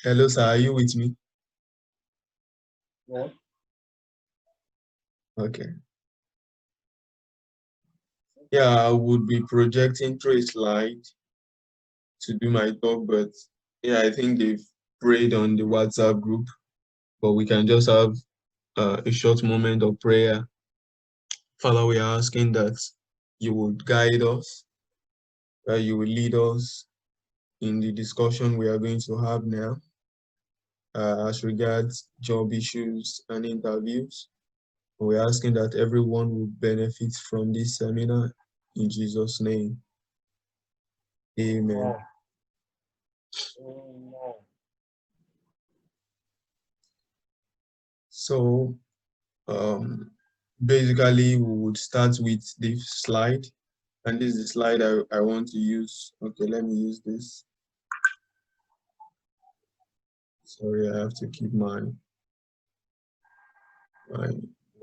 Hello, sir. Are you with me? Yeah. Okay. Yeah, I would be projecting through a slide to do my talk, but yeah, I think they've prayed on the WhatsApp group, but we can just have a short moment of prayer. Father, we are asking that you would guide us, that you will lead us in the discussion we are going to have now as regards job issues and interviews. We're asking that everyone will benefit from this seminar in Jesus' name. Amen. Amen. Amen. So basically we would start with the slide, and this is the slide I want to use. Okay, let me use this. Sorry, I have to keep my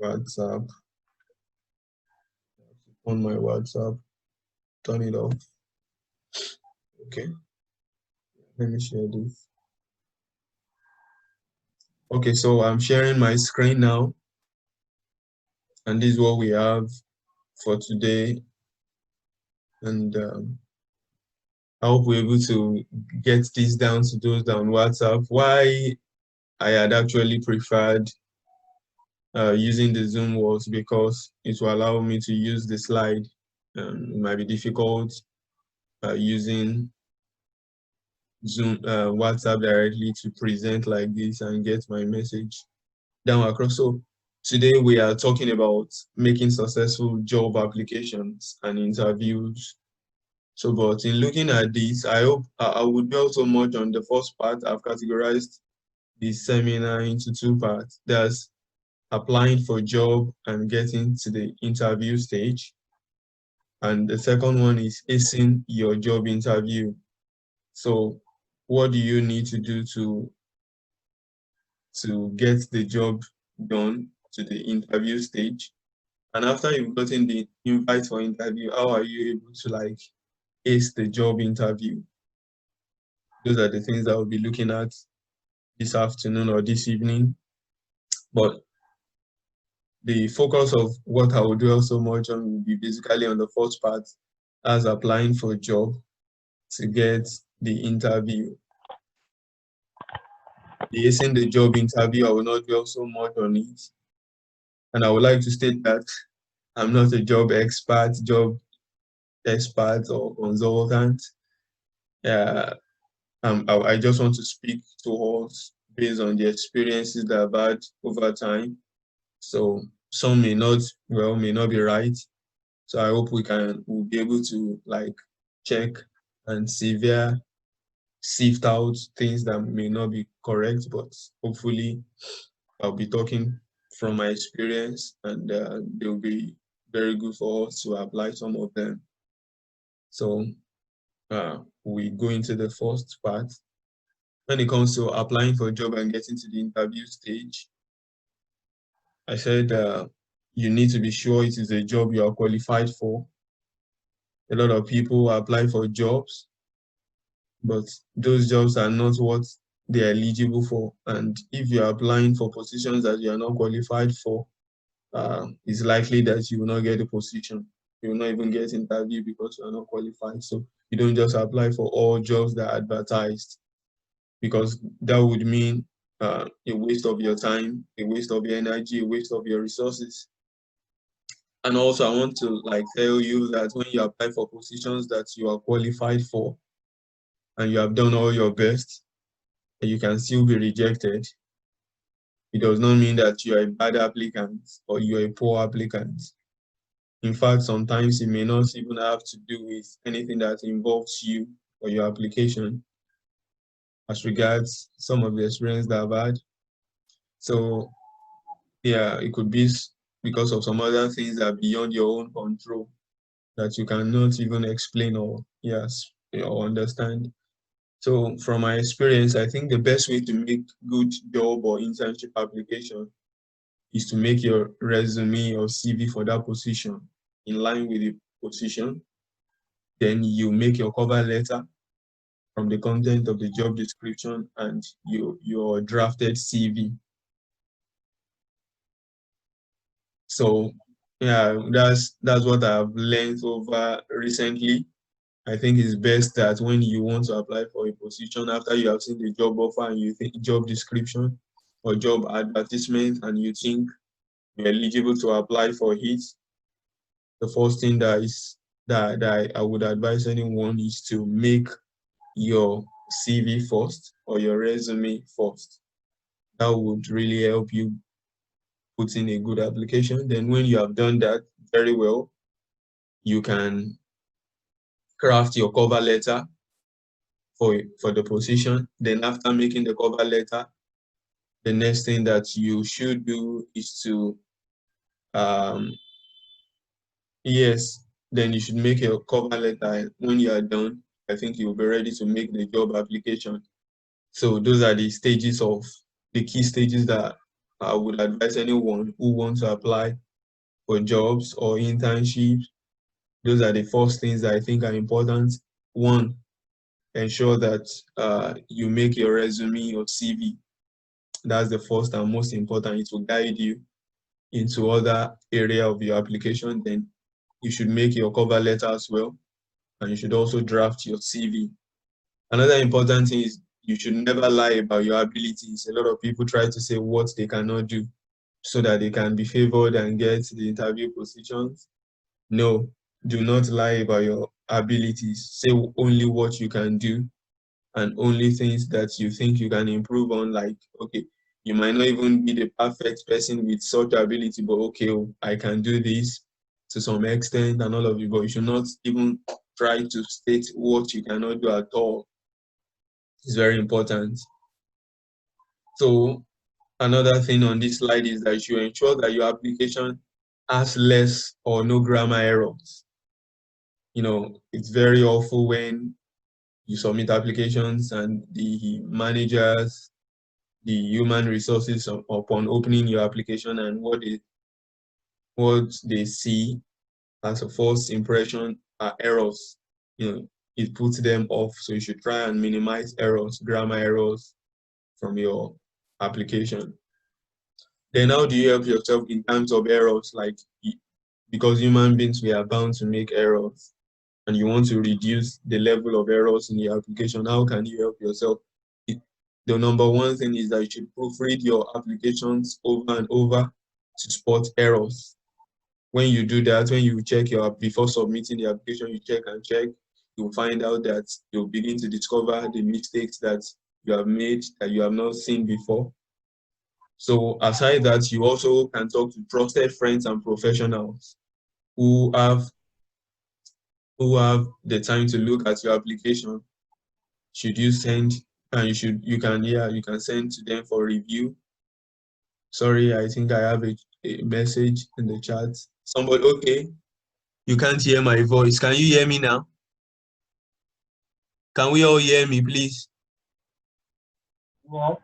WhatsApp on my WhatsApp. Turn it off. Okay, let me share this. Okay, so I'm sharing my screen now, and this is what we have for today. And I hope we're able to get this down to those on WhatsApp. Why I had actually preferred using the Zoom was because it will allow me to use the slide. It might be difficult using Zoom, WhatsApp directly to present like this and get my message down across. So today we are talking about making successful job applications and interviews. So, but in looking at this, I hope I would dwell so much on the first part. I've categorized the seminar into two parts. There's applying for a job and getting to the interview stage. And the second one is acing your job interview. So what do you need to do to get the job done to the interview stage? And after you've gotten the invite for interview, how are you able to like ace the job interview? Those are the things I will be looking at this afternoon or this evening. But the focus of what I will dwell so much on will be basically on the first part as applying for a job to get the interview. In the job interview, I will not dwell so much on it. And I would like to state that I'm not a job expert or consultant. Yeah, I just want to speak to us based on the experiences that I've had over time. So some may not be right. So I hope we'll be able to like check and sift out things that may not be correct, but hopefully I'll be talking from my experience, and they'll be very good for us to apply some of them. So we go into the first part. When it comes to applying for a job and getting to the interview stage, I said you need to be sure it is a job you are qualified for. A lot of people apply for jobs, but those jobs are not what they are eligible for. And if you're applying for positions that you are not qualified for, it's likely that you will not get a position. You will not even get interviewed because you are not qualified. So you don't just apply for all jobs that are advertised, because that would mean a waste of your time, a waste of your energy, a waste of your resources. And also, I want to like tell you that when you apply for positions that you are qualified for and you have done all your best, you can still be rejected. It does not mean that you are a bad applicant or you are a poor applicant. In fact, sometimes it may not even have to do with anything that involves you or your application as regards some of the experience that I've had. So yeah, it could be because of some other things that are beyond your own control that you cannot even explain or yes or understand. So from my experience, I think the best way to make good job or internship application is to make your resume or CV for that position in line with the position. Then you make your cover letter from the content of the job description and your drafted CV. So yeah, that's what I've learned over recently. I think it's best that when you want to apply for a position, after you have seen the job offer and you think job description or job advertisement and you think you're eligible to apply for it, the first thing that I would advise anyone is to make your CV first or your resume first. That would really help you put in a good application. Then when you have done that very well, you can craft your cover letter for the position. Then after making the cover letter, the next thing that you should do is to um, yes, then you should make a cover letter. When you are done, I think you'll be ready to make the job application. So those are the key stages that I would advise anyone who wants to apply for jobs or internships. Those are the first things that I think are important. One, ensure that you make your resume or CV. That's the first and most important. It will guide you into other area of your application. Then you should make your cover letter as well, and you should also draft your CV. Another important thing is you should never lie about your abilities. A lot of people try to say what they cannot do so that they can be favored and get the interview positions. No, do not lie about your abilities. Say only what you can do and only things that you think you can improve on. Like, okay, you might not even be the perfect person with such ability, but okay, oh, I can do this to some extent and all of you, but you should not even try to state what you cannot do at all. It's very important. So another thing on this slide is that you ensure that your application has less or no grammar errors. You know, it's very awful when you submit applications and the managers, the human resources upon opening your application and what they see as a first impression are errors. You know, it puts them off. So you should try and minimize errors, grammar errors from your application. Then how do you help yourself in terms of errors? Like, because human beings, we are bound to make errors and you want to reduce the level of errors in your application, how can you help yourself? The number one thing is that you should proofread your applications over and over to spot errors. When you do that, when you check before submitting the application, you check and check, you'll find out that you'll begin to discover the mistakes that you have made that you have not seen before. So aside that, you also can talk to trusted friends and professionals who have the time to look at your application. Should you send and you can send to them for review. Sorry, I think I have a message in the chat. Somebody, okay, you can't hear my voice. Can you hear me now? Can we all hear me, please? Yeah.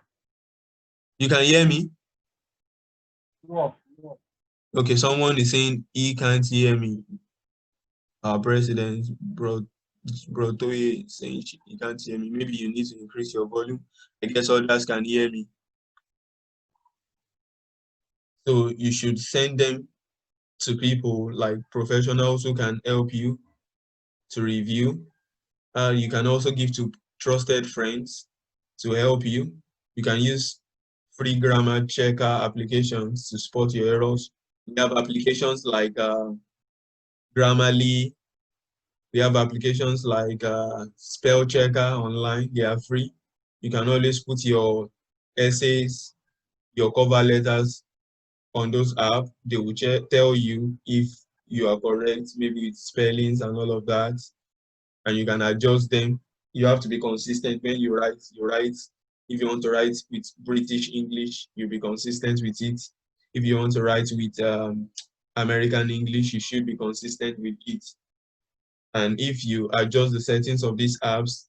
You can hear me? Yeah. Yeah. Okay, someone is saying he can't hear me. Our president, Toye, is saying he can't hear me. Maybe you need to increase your volume. I guess others can hear me. So you should send them to people like professionals who can help you to review. You can also give to trusted friends to help you. You can use free grammar checker applications to spot your errors. We have applications like Grammarly. We have applications like Spell Checker online. They are free. You can always put your essays, your cover letters on those apps. They will tell you if you are correct, maybe with spellings and all of that, and you can adjust them. You have to be consistent when you write. You write. If you want to write with British English, you'll be consistent with it. If you want to write with American English, you should be consistent with it. And if you adjust the settings of these apps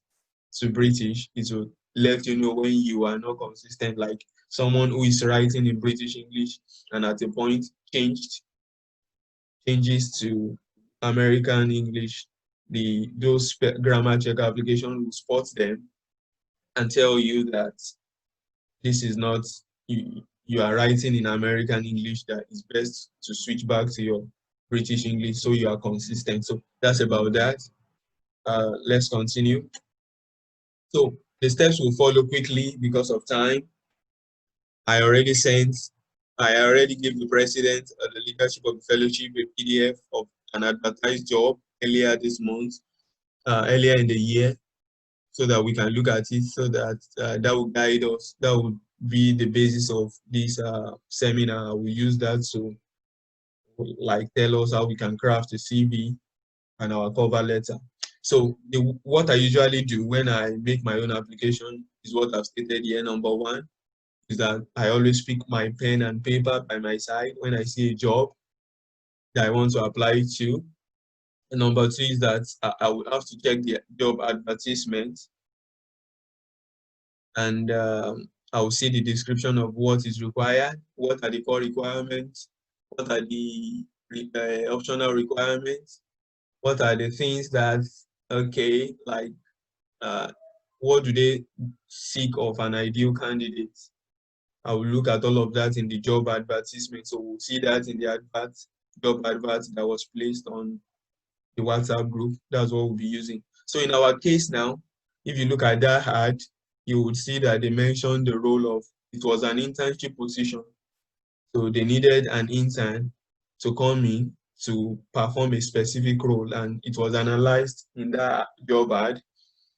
to British, it will let you know when you are not consistent. Like someone who is writing in British English and at a point changes to American English, those grammar check application will spot them and tell you that this is not, you are writing in American English, that it's best to switch back to your British English so you are consistent. So that's about that. Let's continue. So the steps will follow quickly because of time. I already sent, I already gave the president the leadership of the fellowship a PDF of an advertised job earlier this month, earlier in the year, so that we can look at it, so that that will guide us. That would be the basis of this seminar. We use that to like tell us how we can craft a CV and our cover letter. So what I usually do when I make my own application is what I've stated here. Number one is that I always pick my pen and paper by my side when I see a job that I want to apply to. And number two is that I will have to check the job advertisement, and I will see the description of what is required, what are the core requirements, what are the optional requirements, what are the things that, okay, like what do they seek of an ideal candidate. I will look at all of that in the job advertisement. So we'll see that in the job advert that was placed on the WhatsApp group. That's what we'll be using. So in our case now, if you look at that ad, you would see that they mentioned the role of, it was an internship position. So they needed an intern to come in to perform a specific role, and it was analyzed in that job ad.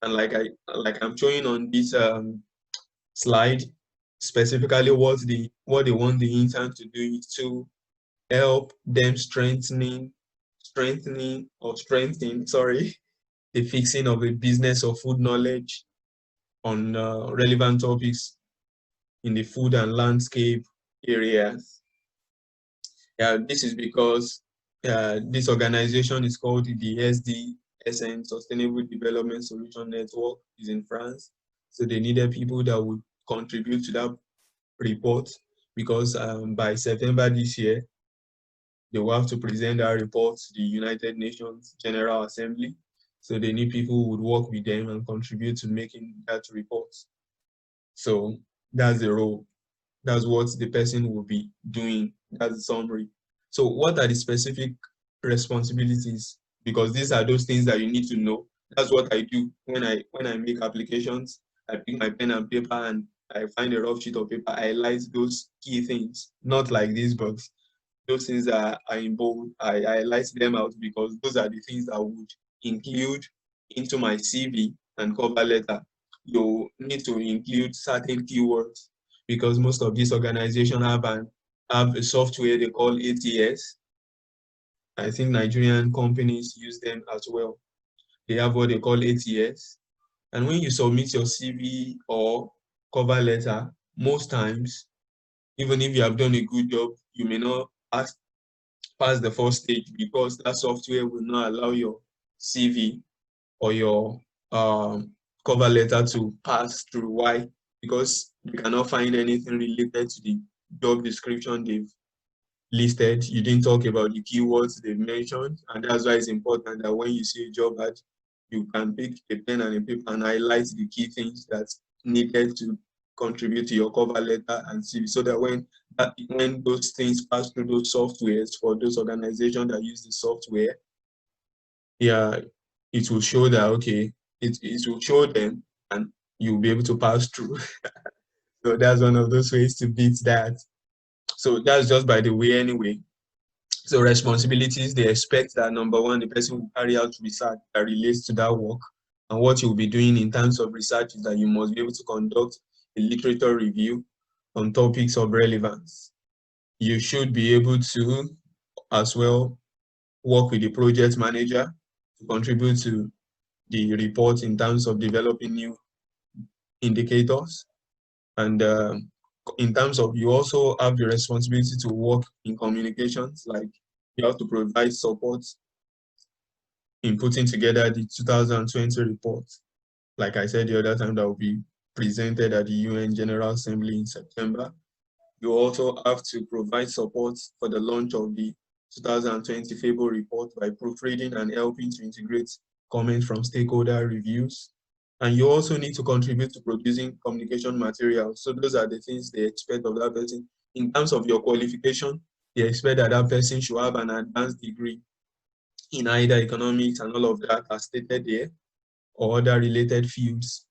And I'm showing on this slide, specifically what they want the intern to do is to help them strengthening, sorry, the fixing of a business or food knowledge on relevant topics in the food and landscape areas. Yeah, this is because this organization is called the SDSN, Sustainable Development Solution Network, is in France. So they needed people that would contribute to that report, because by September this year, they will have to present our report to the United Nations General Assembly. So they need people who would work with them and contribute to making that report. So that's the role. That's what the person will be doing. That's the summary. So what are the specific responsibilities? Because these are those things that you need to know. That's what I do when I make applications. I pick my pen and paper and I find a rough sheet of paper. I highlight those key things. Not like this, but those things that are in bold, I highlight them out because those are the things that would include into my CV and cover letter. You need to include certain keywords because most of these organizations have a software they call ATS. I think Nigerian companies use them as well. They have what they call ATS. And when you submit your CV or cover letter, most times, even if you have done a good job, you may not pass the first stage because that software will not allow your CV or your cover letter to pass through. Why? Because you cannot find anything related to the job description they've listed. You didn't talk about the keywords they've mentioned, and that's why it's important that when you see a job ad, you can pick a pen and a paper and highlight the key things that's needed to contribute to your cover letter and CV, so that when those things pass through those softwares for those organizations that use the software, yeah, it will show that, okay, it will show them and you'll be able to pass through. So that's one of those ways to beat that. So that's just by the way anyway. So responsibilities, they expect that number one, the person will carry out research that relates to that work. And what you'll be doing in terms of research is that you must be able to conduct a literature review on topics of relevance. You should be able to as well work with the project manager to contribute to the report in terms of developing new indicators. And in terms of, you also have the responsibility to work in communications, like you have to provide support in putting together the 2020 report. Like I said the other time, that will be presented at the UN General Assembly in September. You also have to provide support for the launch of the 2020 FABO report by proofreading and helping to integrate comment from stakeholder reviews. And you also need to contribute to producing communication materials. So those are the things they expect of that person. In terms of your qualification, they expect that that person should have an advanced degree in either economics and all of that as stated there, or other related fields.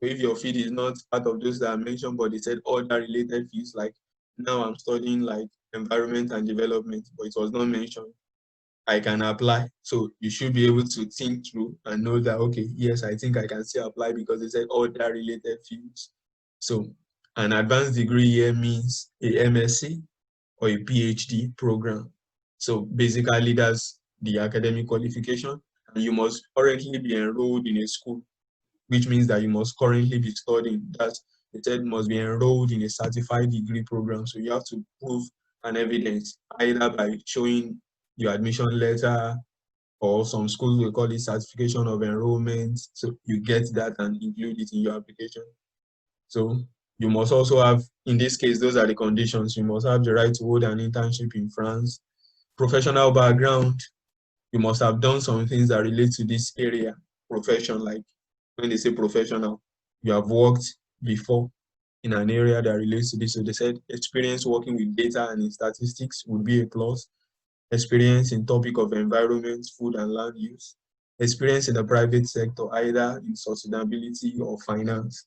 So if your field is not part of those that I mentioned, but they said other related fields, like now I'm studying like environment and development, but it was not mentioned, I can apply. So you should be able to think through and know that, okay, yes, I think I can still apply because they said other related fields. So an advanced degree here means a MSc or a PhD program. So basically that's the academic qualification. And you must currently be enrolled in a school, which means that you must currently be studying. That it said must be enrolled in a certified degree program. So you have to prove an evidence either by showing your admission letter, or some schools will call it certification of enrollment. So you get that and include it in your application. So you must also have, in this case, those are the conditions. You must have the right to hold an internship in France. Professional background, you must have done some things that relate to this area. Profession, like when they say professional, you have worked before in an area that relates to this. So they said experience working with data and in statistics would be a plus. Experience in topic of environment, food and land use. Experience in the private sector, either in sustainability or finance.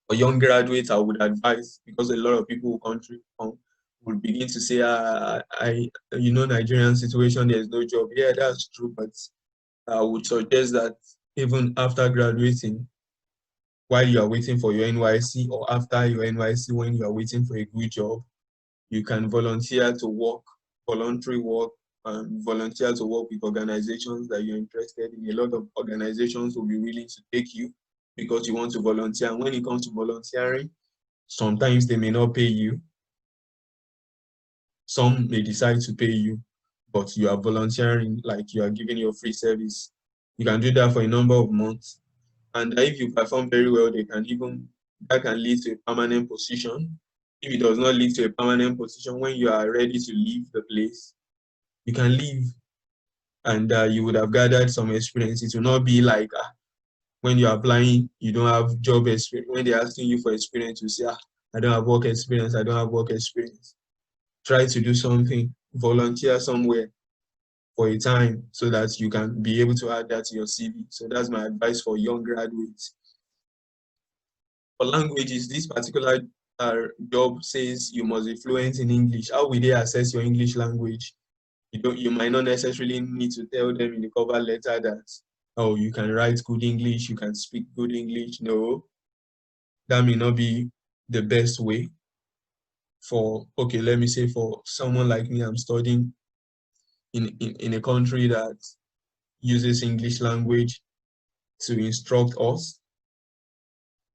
For young graduates, I would advise, because a lot of people will begin to say, Nigerian situation, there's no job. Yeah, that's true, but I would suggest that even after graduating, while you are waiting for your NYC, or after your NYC, when you are waiting for a good job, you can volunteer to work, voluntary work, and volunteer to work with organizations that you're interested in. A lot of organizations will be willing to take you because you want to volunteer. And when it comes to volunteering, sometimes they may not pay you. Some may decide to pay you, but you are volunteering, like you are giving your free service. You can do that for a number of months. And if you perform very well, that can lead to a permanent position. If it does not lead to a permanent position, when you are ready to leave the place, you can leave, and you would have gathered some experience. It will not be like when you're applying, you don't have job experience. When they're asking you for experience, you say, I don't have work experience, I don't have work experience. Try to do something, volunteer somewhere for a time so that you can be able to add that to your CV. So that's my advice for young graduates. For languages, this particular job says you must be fluent in English. How will they assess your English language? You might not necessarily need to tell them in the cover letter that, oh, you can write good English, you can speak good English. No, that may not be the best way for, okay, let me say for someone like me, I'm studying in a country that uses English language to instruct us.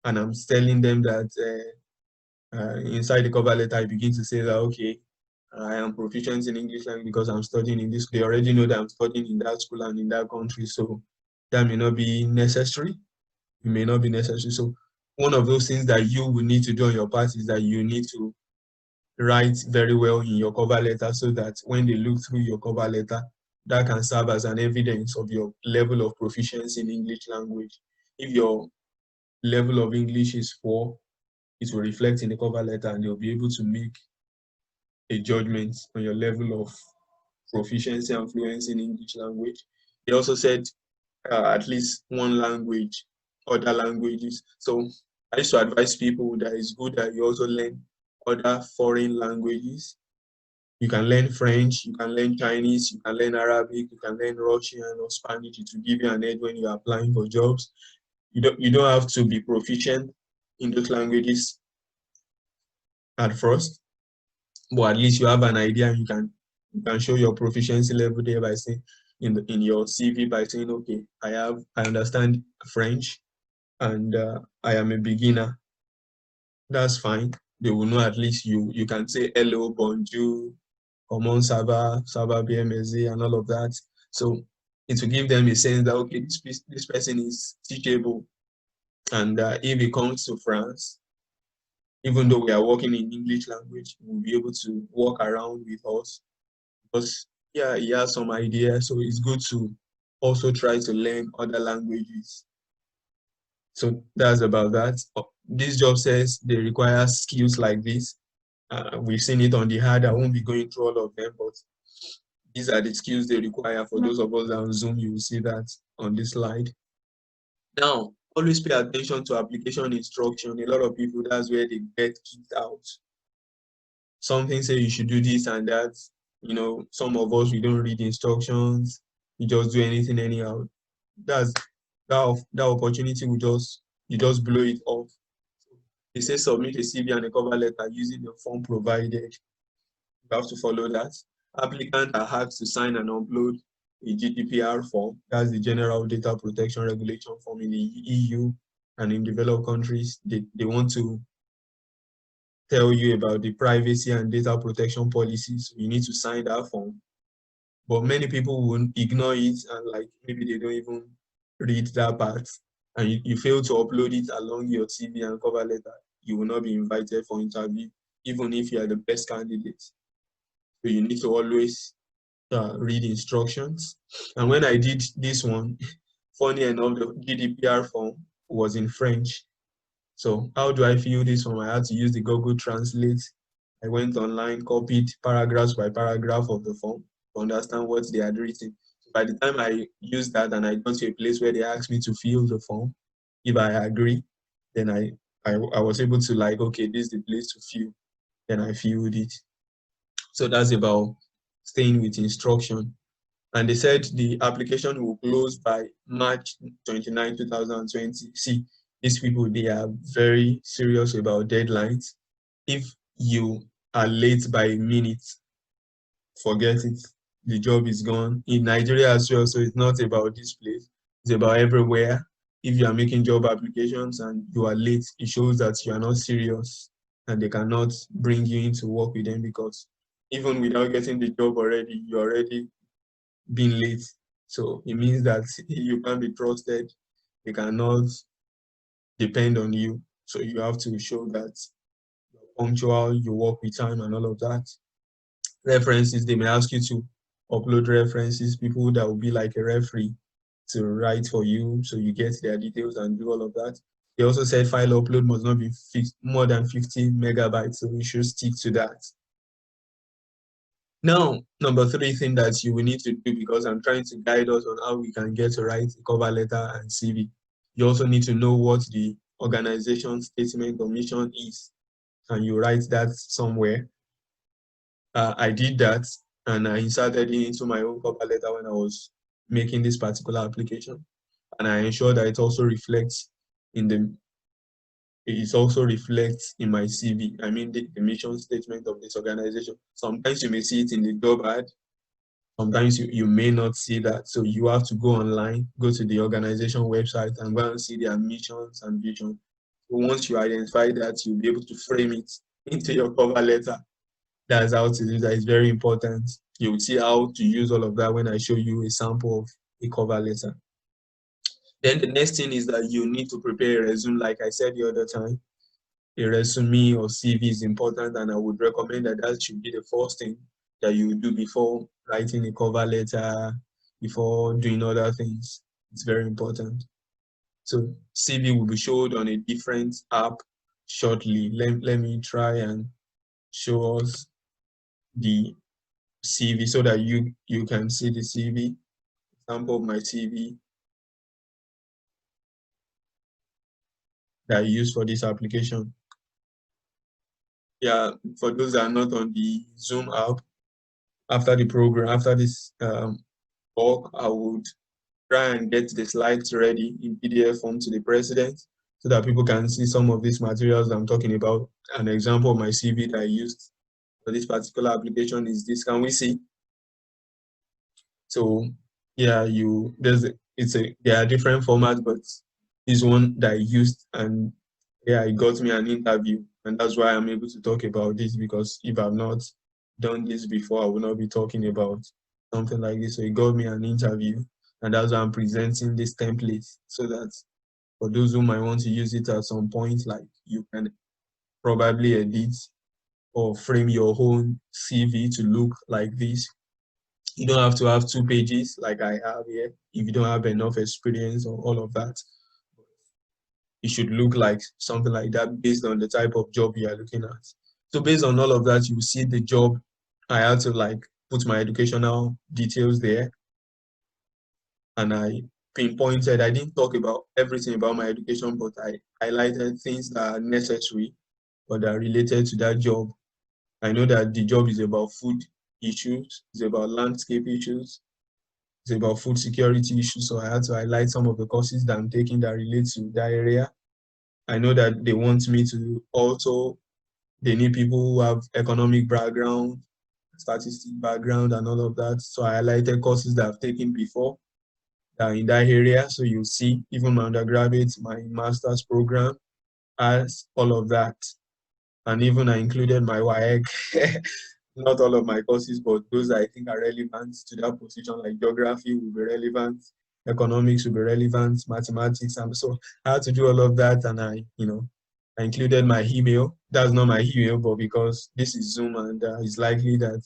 And I'm telling them that inside the cover letter, I begin to say that, okay, I am proficient in English language because I'm studying in this. They already know that I'm studying in that school and in that country. So that may not be necessary. It may not be necessary. So one of those things that you will need to do on your part is that you need to write very well in your cover letter so that when they look through your cover letter, that can serve as an evidence of your level of proficiency in English language. If your level of English is poor, it will reflect in the cover letter and they'll be able to make a judgment on your level of proficiency and fluency in English language. They also said at least one language, other languages. So I used to advise people that it's good that you also learn other foreign languages. You can learn French, you can learn Chinese, you can learn Arabic, you can learn Russian or Spanish. It will give you an edge when you're applying for jobs. You don't have to be proficient in those languages at first, but at least you have an idea and you can show your proficiency level there by saying in your CV by saying, okay, I understand French and I am a beginner. That's fine. They will know at least you can say hello, bonjour, comment ça va bien, merci, and all of that. So it will give them a sense that, okay, this person is teachable. And if it comes to France, even though we are working in English language, we'll be able to walk around with us because, yeah, he has some ideas. So it's good to also try to learn other languages. So that's about that. This job says they require skills like this. We've seen it on the hard. I won't be going through all of them, but these are the skills they require. For those of us on Zoom, you will see that on this slide. Now, always pay attention to application instruction. A lot of people, that's where they get kicked out. Something say you should do this and that. Some of us, we don't read instructions. We just do anything anyhow. That's that opportunity you just blow it off. They say submit a CV and a cover letter using the form provided. You have to follow that. Applicants are asked to sign and upload a GDPR form. That's the General Data Protection Regulation form in the EU and in developed countries. They want to tell you about the privacy and data protection policies. So you need to sign that form. But many people will ignore it and maybe they don't even read that part. And you fail to upload it along your CV and cover letter, you will not be invited for interview, even if you are the best candidate. So you need to always read instructions. And when I did this one, funny enough, the GDPR form was in French. So how do I fill this form? I had to use the Google Translate. I went online, copied paragraphs by paragraph of the form to understand what they had written. By the time I used that and I got to a place where they asked me to fill the form, if I agree, then I was able to okay, this is the place to fill. Then I filled it. So that's about staying with instruction. And they said the application will close by March 29, 2020. See, these people, they are very serious about deadlines. If you are late by a minute, forget it. The job is gone. In Nigeria as well, so it's not about this place. It's about everywhere. If you are making job applications and you are late, it shows that you are not serious and they cannot bring you in to work with them, because even without getting the job already, you're already being late. So it means that you can't be trusted. They cannot depend on you. So you have to show that you're punctual, you work with time and all of that. References, they may ask you to upload references, people that will be like a referee to write for you, so you get their details and do all of that. They also said file upload must not be more than 50 megabytes, so we should stick to that. Now, number 3 thing that you will need to do, because I'm trying to guide us on how we can get to write a cover letter and CV. You also need to know what the organization statement or mission is, and you write that somewhere. I did that, and I inserted it into my own cover letter when I was making this particular application, and I ensured that it also reflects in my CV. I mean, the mission statement of this organization. Sometimes you may see it in the job ad. Sometimes you may not see that. So you have to go online, go to the organization website and go and see their missions and vision. So once you identify that, you'll be able to frame it into your cover letter. That's how to do that. It's very important. You'll see how to use all of that when I show you a sample of a cover letter. Then the next thing is that you need to prepare a resume. Like I said the other time, a resume or CV is important, and I would recommend that should be the first thing that you do before writing a cover letter, before doing other things. It's very important. So CV will be showed on a different app shortly. Let me try and show us the CV so that you can see the CV, sample of my CV that I use for this application. Yeah, for those that are not on the Zoom app, after the program, after this talk, I would try and get the slides ready in PDF form to the president so that people can see some of these materials I'm talking about. An example of my CV that I used for this particular application is this. Can we see? So yeah, there are different formats, but this one that I used, and yeah, it got me an interview, and that's why I'm able to talk about this, because if I've not done this before, I will not be talking about something like this. So it got me an interview, and that's why I'm presenting this template, so that for those who might want to use it at some point, you can probably edit or frame your own CV to look like this. You don't have to have 2 pages like I have here if you don't have enough experience or all of that. It should look like something like that based on the type of job you are looking at. So based on all of that, you see the job. I had to like put my educational details there, and I pinpointed. I didn't talk about everything about my education, but I highlighted things that are necessary or that are related to that job. I know that the job is about food issues, it's about landscape issues, it's about food security issues. So I had to highlight some of the courses that I'm taking that relate to that area. I know that they want me to also, they need people who have economic background, statistic background, and all of that. So I highlighted courses that I've taken before that are in that area. So you see, even my undergraduate, my master's program has all of that. And even I included my WAEC. Not all of my courses, but those I think are relevant to that position, like geography will be relevant, economics will be relevant, mathematics. And so I had to do all of that, and I included my email. That's not my email, but because this is Zoom, and it's likely that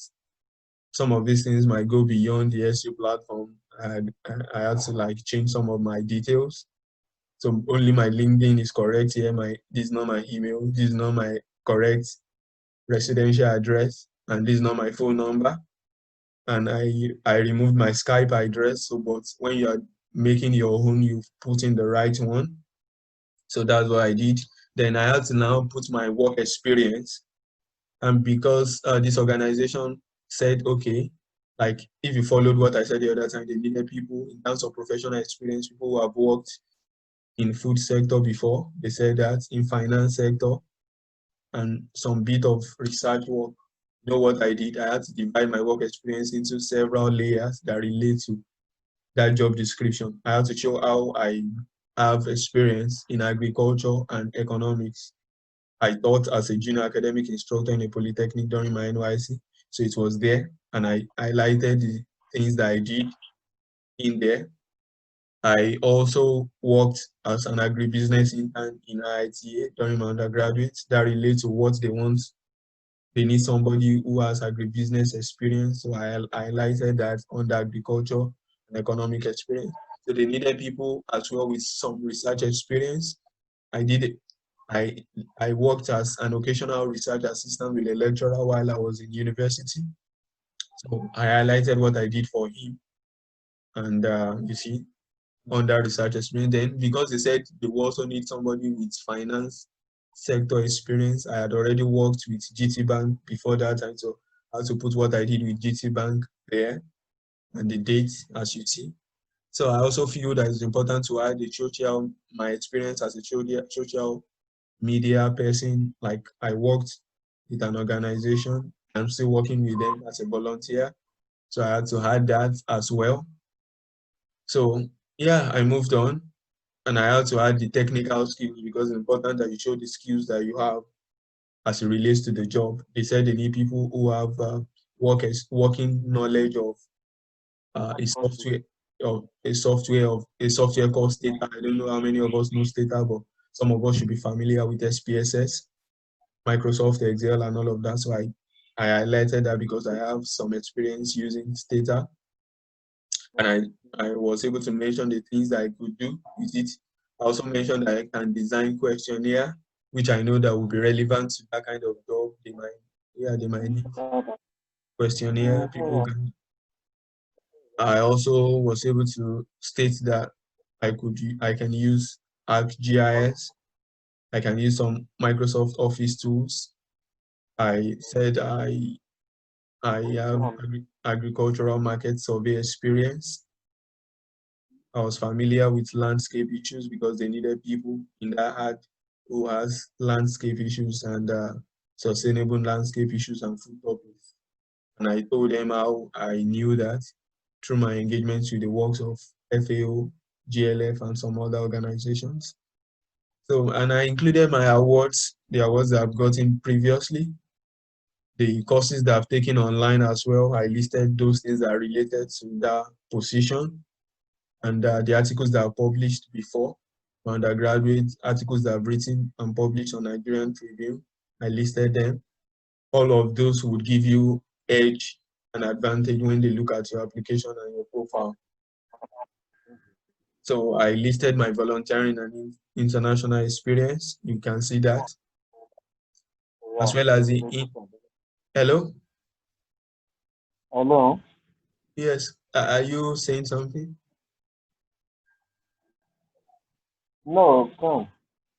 some of these things might go beyond the SU platform, I had to like change some of my details. So only my LinkedIn is correct here. This is not my email. This is not my correct residential address, and this is not my phone number. And I removed my Skype address. So, but when you are making your own, you put in the right one. So that's what I did. Then I had to now put my work experience. And because this organization said, okay, like if you followed what I said the other time, they needed people in terms of professional experience, people who have worked in food sector before. They said that in finance sector and some bit of research work. You know what I did? I had to divide my work experience into several layers that relate to that job description. I had to show how I have experience in agriculture and economics. I taught as a junior academic instructor in a polytechnic during my NYC. So it was there, and I highlighted the things that I did in there. I also worked as an agribusiness intern in IITA during my undergraduate that relates to what they want. They need somebody who has agribusiness experience. So I highlighted that under agriculture and economic experience. So they needed people as well with some research experience. I did it. I worked as an occasional research assistant with a lecturer while I was in university. So I highlighted what I did for him. And you see, under research experience. Then because they said they also need somebody with finance sector experience, I had already worked with GT Bank before that time, so I had to put what I did with GT Bank there and the date as you see. So I also feel that it's important to add my experience as a social media person. Like I worked with an organization, I'm still working with them as a volunteer. So I had to add that as well. So yeah, I moved on. And I had to add the technical skills because it's important that you show the skills that you have as it relates to the job. They said they need people who have working knowledge of a software a software called Stata. I don't know how many of us know Stata, but some of us should be familiar with SPSS, Microsoft Excel, and all of that. So I highlighted that because I have some experience using Stata, and I was able to mention the things that I could do with it. I also mentioned that I can design questionnaire, which I know that will be relevant to that kind of job. They might need questionnaire. I also was able to state that I can use ArcGIS. I can use some Microsoft Office tools. I said I have agricultural market survey experience. I was familiar with landscape issues because they needed people in that art who has landscape issues and sustainable landscape issues and food topics. And I told them how I knew that through my engagements with the works of FAO, GLF, and some other organizations. So, and I included my awards, the awards that I've gotten previously, the courses that I've taken online as well. I listed those things that are related to that position and the articles that are published before, my undergraduate articles that I've written and published on Nigerian Tribune. I listed them. All of those would give you edge an advantage when they look at your application and your profile. So I listed my volunteering and international experience. You can see that, as Wow. well as the hello. Hello? Yes, are you saying something? No, come.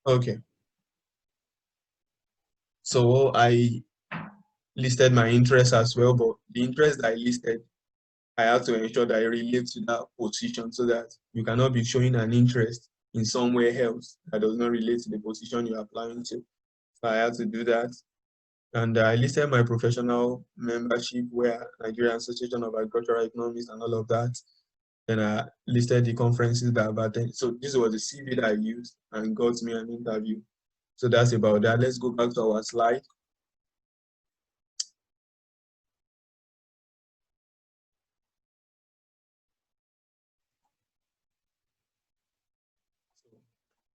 Okay. So I listed my interest as well, but the interest that I listed, I have to ensure that it relates to that position so that you cannot be showing an interest in somewhere else that does not relate to the position you're applying to. So I had to do that. And I listed my professional membership where Nigerian Association of Agricultural Economists and all of that. Then I listed the conferences that I've attended. So this was the CV that I used and got me an interview. So that's about that. Let's go back to our slide.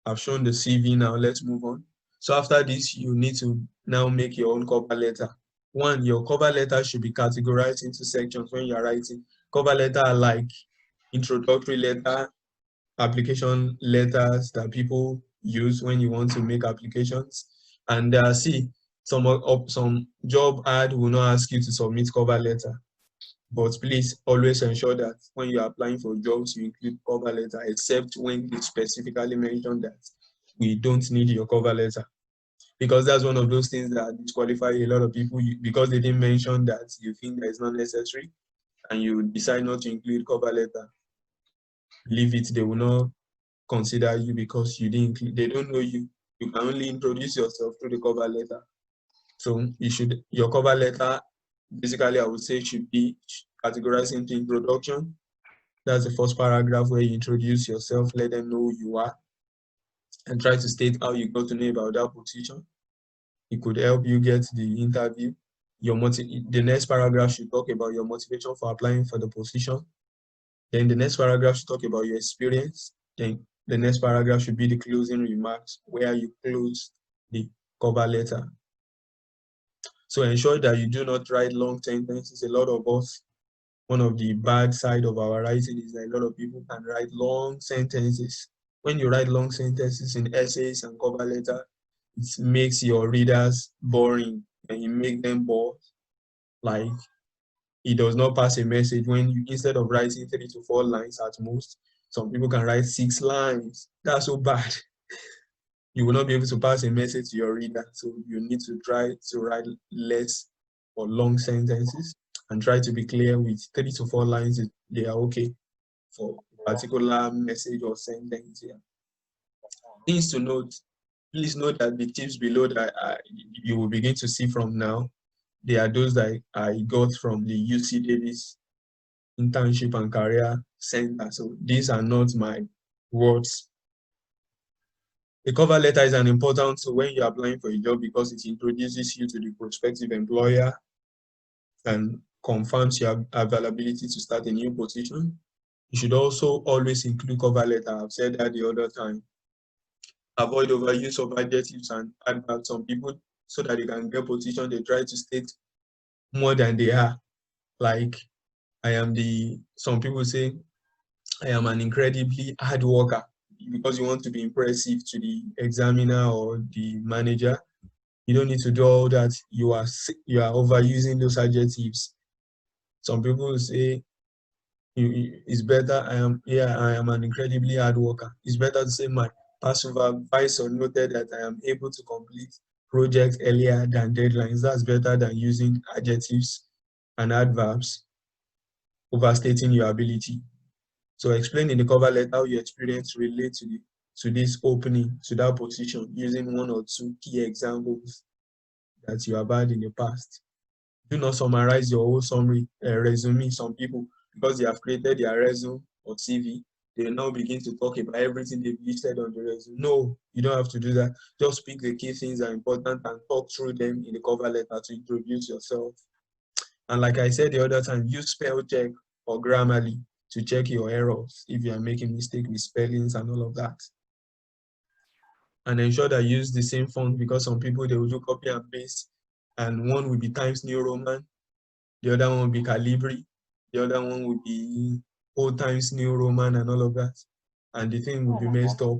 I've shown the CV now. Let's move on. So after this, you need to now make your own cover letter. One, your cover letter should be categorized into sections when you're writing. Cover letter are like introductory letter, application letters that people use when you want to make applications. And see, some job ad will not ask you to submit cover letter. But please always ensure that when you're applying for jobs, you include cover letter, except when they specifically mention that we don't need your cover letter. Because that's one of those things that disqualify a lot of people because they didn't mention that you think that it's not necessary and you decide not to include cover letter. Leave it, they will not consider you because you didn't include, they don't know you. You can only introduce yourself through the cover letter. So your cover letter, basically I would say should be categorized into introduction. That's the first paragraph where you introduce yourself, let them know who you are, and try to state how you got to know about that position. It could help you get the interview. The next paragraph should talk about your motivation for applying for the position. Then the next paragraph should talk about your experience. Then the next paragraph should be the closing remarks where you close the cover letter. So ensure that you do not write long sentences. A lot of us, one of the bad side of our writing is that a lot of people can write long sentences. When you write long sentences in essays and cover letter, it makes your readers boring and you make them bored. Like it does not pass a message when you, instead of writing 3 to 4 lines at most, some people can write 6 lines. That's so bad. You will not be able to pass a message to your reader. So you need to try to write less or long sentences and try to be clear with 3 to 4 lines. They are okay for a particular message or sentence here. Things to note. Please note that the tips below that you will begin to see from now, they are those that I got from the UC Davis Internship and Career Center. So these are not my words. The cover letter is an important tool when you're applying for a job because it introduces you to the prospective employer and confirms your availability to start a new position. You should also always include cover letter. I've said that the other time. Avoid overuse of adjectives and adverbs. Some people, so that they can get position, they try to state more than they are. Like some people say, I am an incredibly hard worker because you want to be impressive to the examiner or the manager. You don't need to do all that. You are overusing those adjectives. Some people say it's better. I am an incredibly hard worker. It's better to say my past supervisor noted that I am able to complete projects earlier than deadlines. That's better than using adjectives and adverbs overstating your ability. So explain in the cover letter how your experience relates to this opening, to that position, using 1 or 2 key examples that you have had in the past. Do not summarize your whole resume. Some people, because they have created their resume or CV, they now begin to talk about everything they've listed on the resume. No, you don't have to do that. Just pick the key things that are important and talk through them in the cover letter to introduce yourself. And like I said the other time, use spell check or Grammarly to check your errors if you are making mistake with spellings and all of that. And ensure that you use the same font because some people, they will do copy and paste and one will be Times New Roman, The other one would be Calibri. The other one would be Old Times New Roman and all of that. And the thing would be messed up.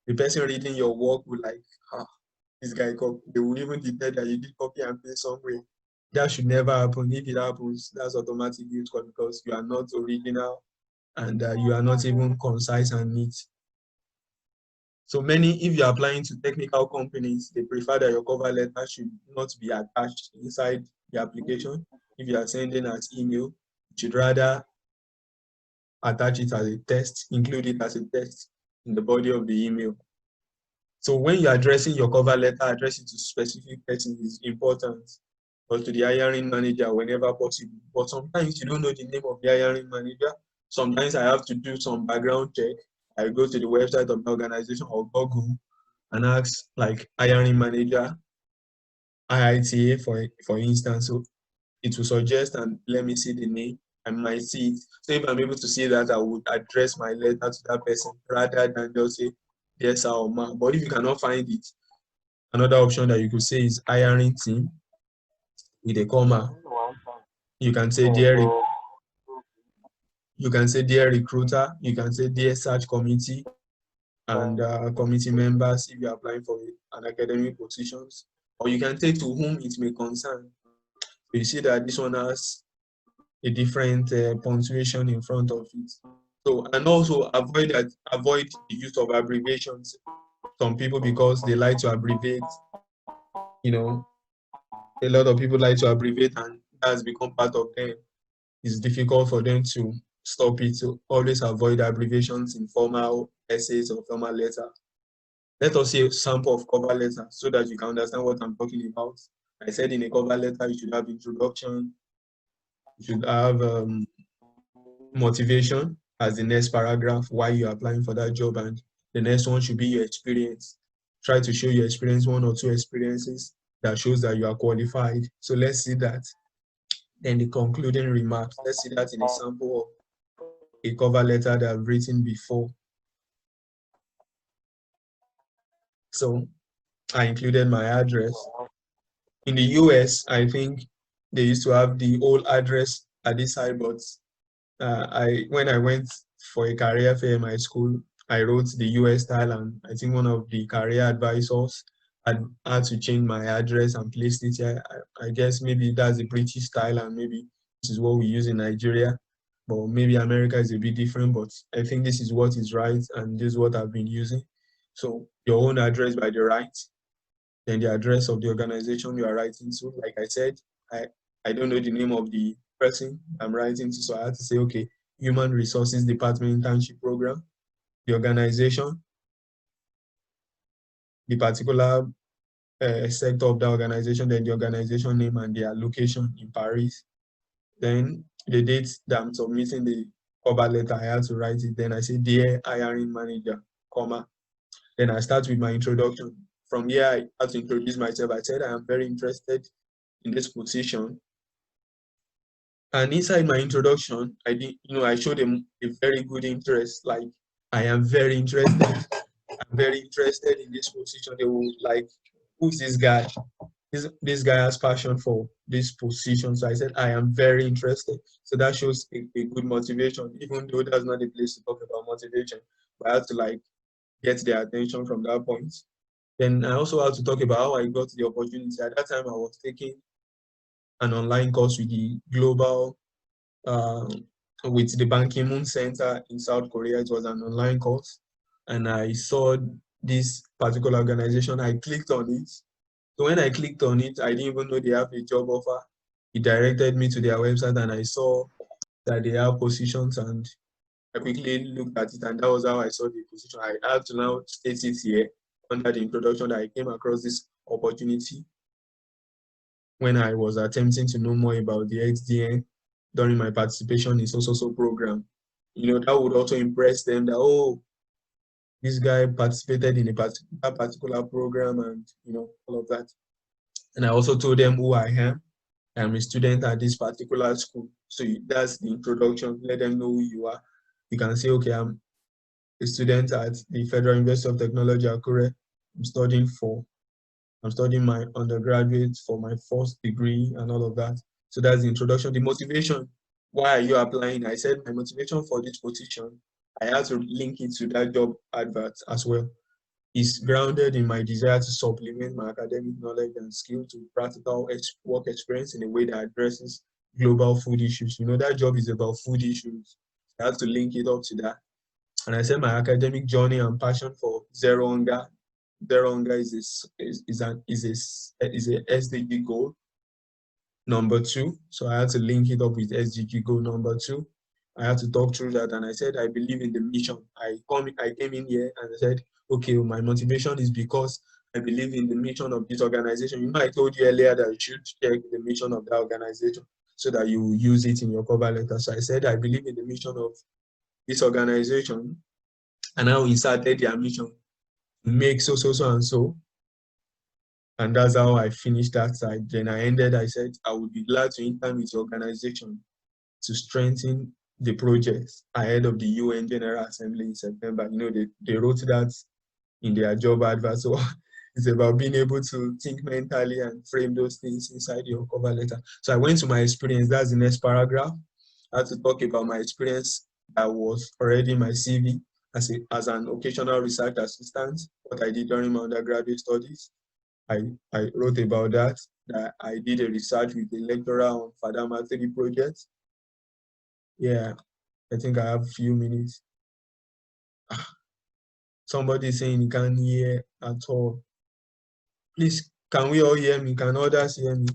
The person reading your work would like, ah, this guy copy. They will even detect that you did copy and paste somewhere. That should never happen. If it happens, that's automatic guilt because you are not original and you are not even concise and neat. So many, if you're applying to technical companies, they prefer that your cover letter should not be attached inside the application. If you are sending as email, you should rather attach it as a text, include it as a text in the body of the email. So when you're addressing your cover letter, address it to specific person is important, or to the hiring manager whenever possible. But sometimes you don't know the name of the hiring manager. Sometimes I have to do some background check. I go to the website of the organization or Google and ask like hiring manager, IITA for instance. So it will suggest and let me see the name. I might see it. So if I'm able to see that, I would address my letter to that person rather than just say yes sir or ma. But if you cannot find it, another option that you could say is hiring team with a comma. You can say dear recruiter. You can say dear search committee and committee members if you're applying for an academic positions. Or you can say to whom it may concern. So you see that this one has a different punctuation in front of it. So, and also avoid the use of abbreviations. Some people, because they like to abbreviate, you know, a lot of people like to abbreviate and that's become part of them. It's difficult for them to stop it. So always avoid abbreviations in formal essays or formal letters. Let us see a sample of cover letter so that you can understand what I'm talking about. I said in a cover letter, you should have introduction, you should have motivation as the next paragraph, why you're applying for that job, and the next one should be your experience. Try to show your experience, one or two experiences that shows that you are qualified. So let's see that. Then the concluding remarks, let's see that in a sample of a cover letter that I've written before. So I included my address. In the US, I think they used to have the old address at this side, but when I went for a career fair in my school, I wrote the US style, and I think one of the career advisors had to change my address and placed it here. I guess maybe that's the British style, and maybe this is what we use in Nigeria. But maybe America is a bit different, but I think this is what is right, and this is what I've been using. So your own address by the right, then the address of the organization you are writing to. Like I said, I don't know the name of the person I'm writing to, so I had to say, okay, Human Resources Department Internship Program, the organization, the particular sector of the organization, then the organization name and their location in Paris. Then the date that I'm submitting the cover letter, I had to write it. Then I say, dear hiring manager, comma. Then I start with my introduction. From here, I had to introduce myself. I said, I am very interested in this position. And inside my introduction, I showed them a very good interest. Like, I am very interested. I'm very interested in this position. They will like, who's this guy? This guy has passion for this position. So I said, I am very interested. So that shows a good motivation, even though that's not the place to talk about motivation. But I had to like get their attention from that point. Then I also had to talk about how I got the opportunity. At that time, I was taking an online course with the global, uh, with the Ban Ki-moon Center in South Korea. It was an online course. And I saw this particular organization. I clicked on it. So when I clicked on it, I didn't even know they have a job offer. It directed me to their website and I saw that they have positions, and I quickly looked at it, and that was how I saw the position. I had to now state it here under the introduction that I came across this opportunity when I was attempting to know more about the XDN during my participation in so program. That would also impress them that, oh, this guy participated in a particular program and, all of that. And I also told them who I am. I'm a student at this particular school. So that's the introduction. Let them know who you are. You can say, okay, I'm a student at the Federal University of Technology, Akure. I'm studying my undergraduate for my first degree and all of that. So that's the introduction. The motivation, why are you applying? I said my motivation for this position, I had to link it to that job advert as well. Is grounded in my desire to supplement my academic knowledge and skill to practical work experience in a way that addresses global food issues. That job is about food issues. I have to link it up to that. And I said my academic journey and passion for zero hunger. Zero hunger is a SDG goal number 2. So I had to link it up with SDG goal number 2. I had to talk through that, and I said I believe in the mission. I came in here and I said, okay, my motivation is because I believe in the mission of this organization. I told you earlier that you should check the mission of that organization so that you use it in your cover letter. So I said I believe in the mission of this organization, and I inserted their mission to make so and so. And that's how I finished that side. Then I ended, I said, I would be glad to intern with your organization to strengthen the project ahead of the UN General Assembly in September. They wrote that in their job advert. So it's about being able to think mentally and frame those things inside your cover letter. So I went to my experience. That's the next paragraph. I had to talk about my experience that was already in my CV as an occasional research assistant, what I did during my undergraduate studies. I wrote about that I did a research with a lecturer on Fadama 3 project. Yeah, I think I have a few minutes. Somebody saying you can't hear at all. Please, can we all hear me? Can others hear me?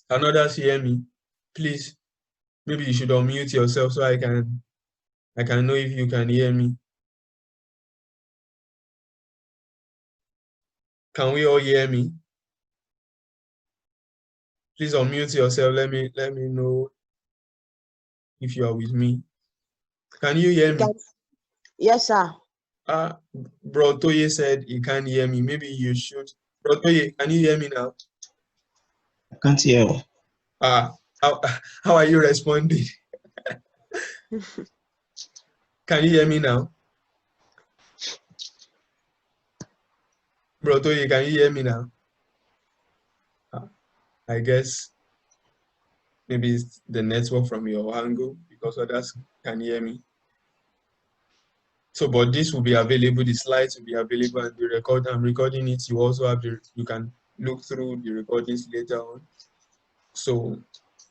Can others hear me? Please, maybe you should unmute yourself so I can know if you can hear me. Can we all hear me? Please unmute yourself. Let me know if you are with me. Can you hear me? Yes, sir. Bro Toye said he can't hear me. Maybe you should. Bro Toye, can you hear me now? I can't hear you. How are you responding? Can you hear me now? Bro Toye, can you hear me now? I guess maybe it's the network from your angle because others can hear me. So, but this will be available, the slides will be available, and I'm recording it. You also have you can look through the recordings later on. So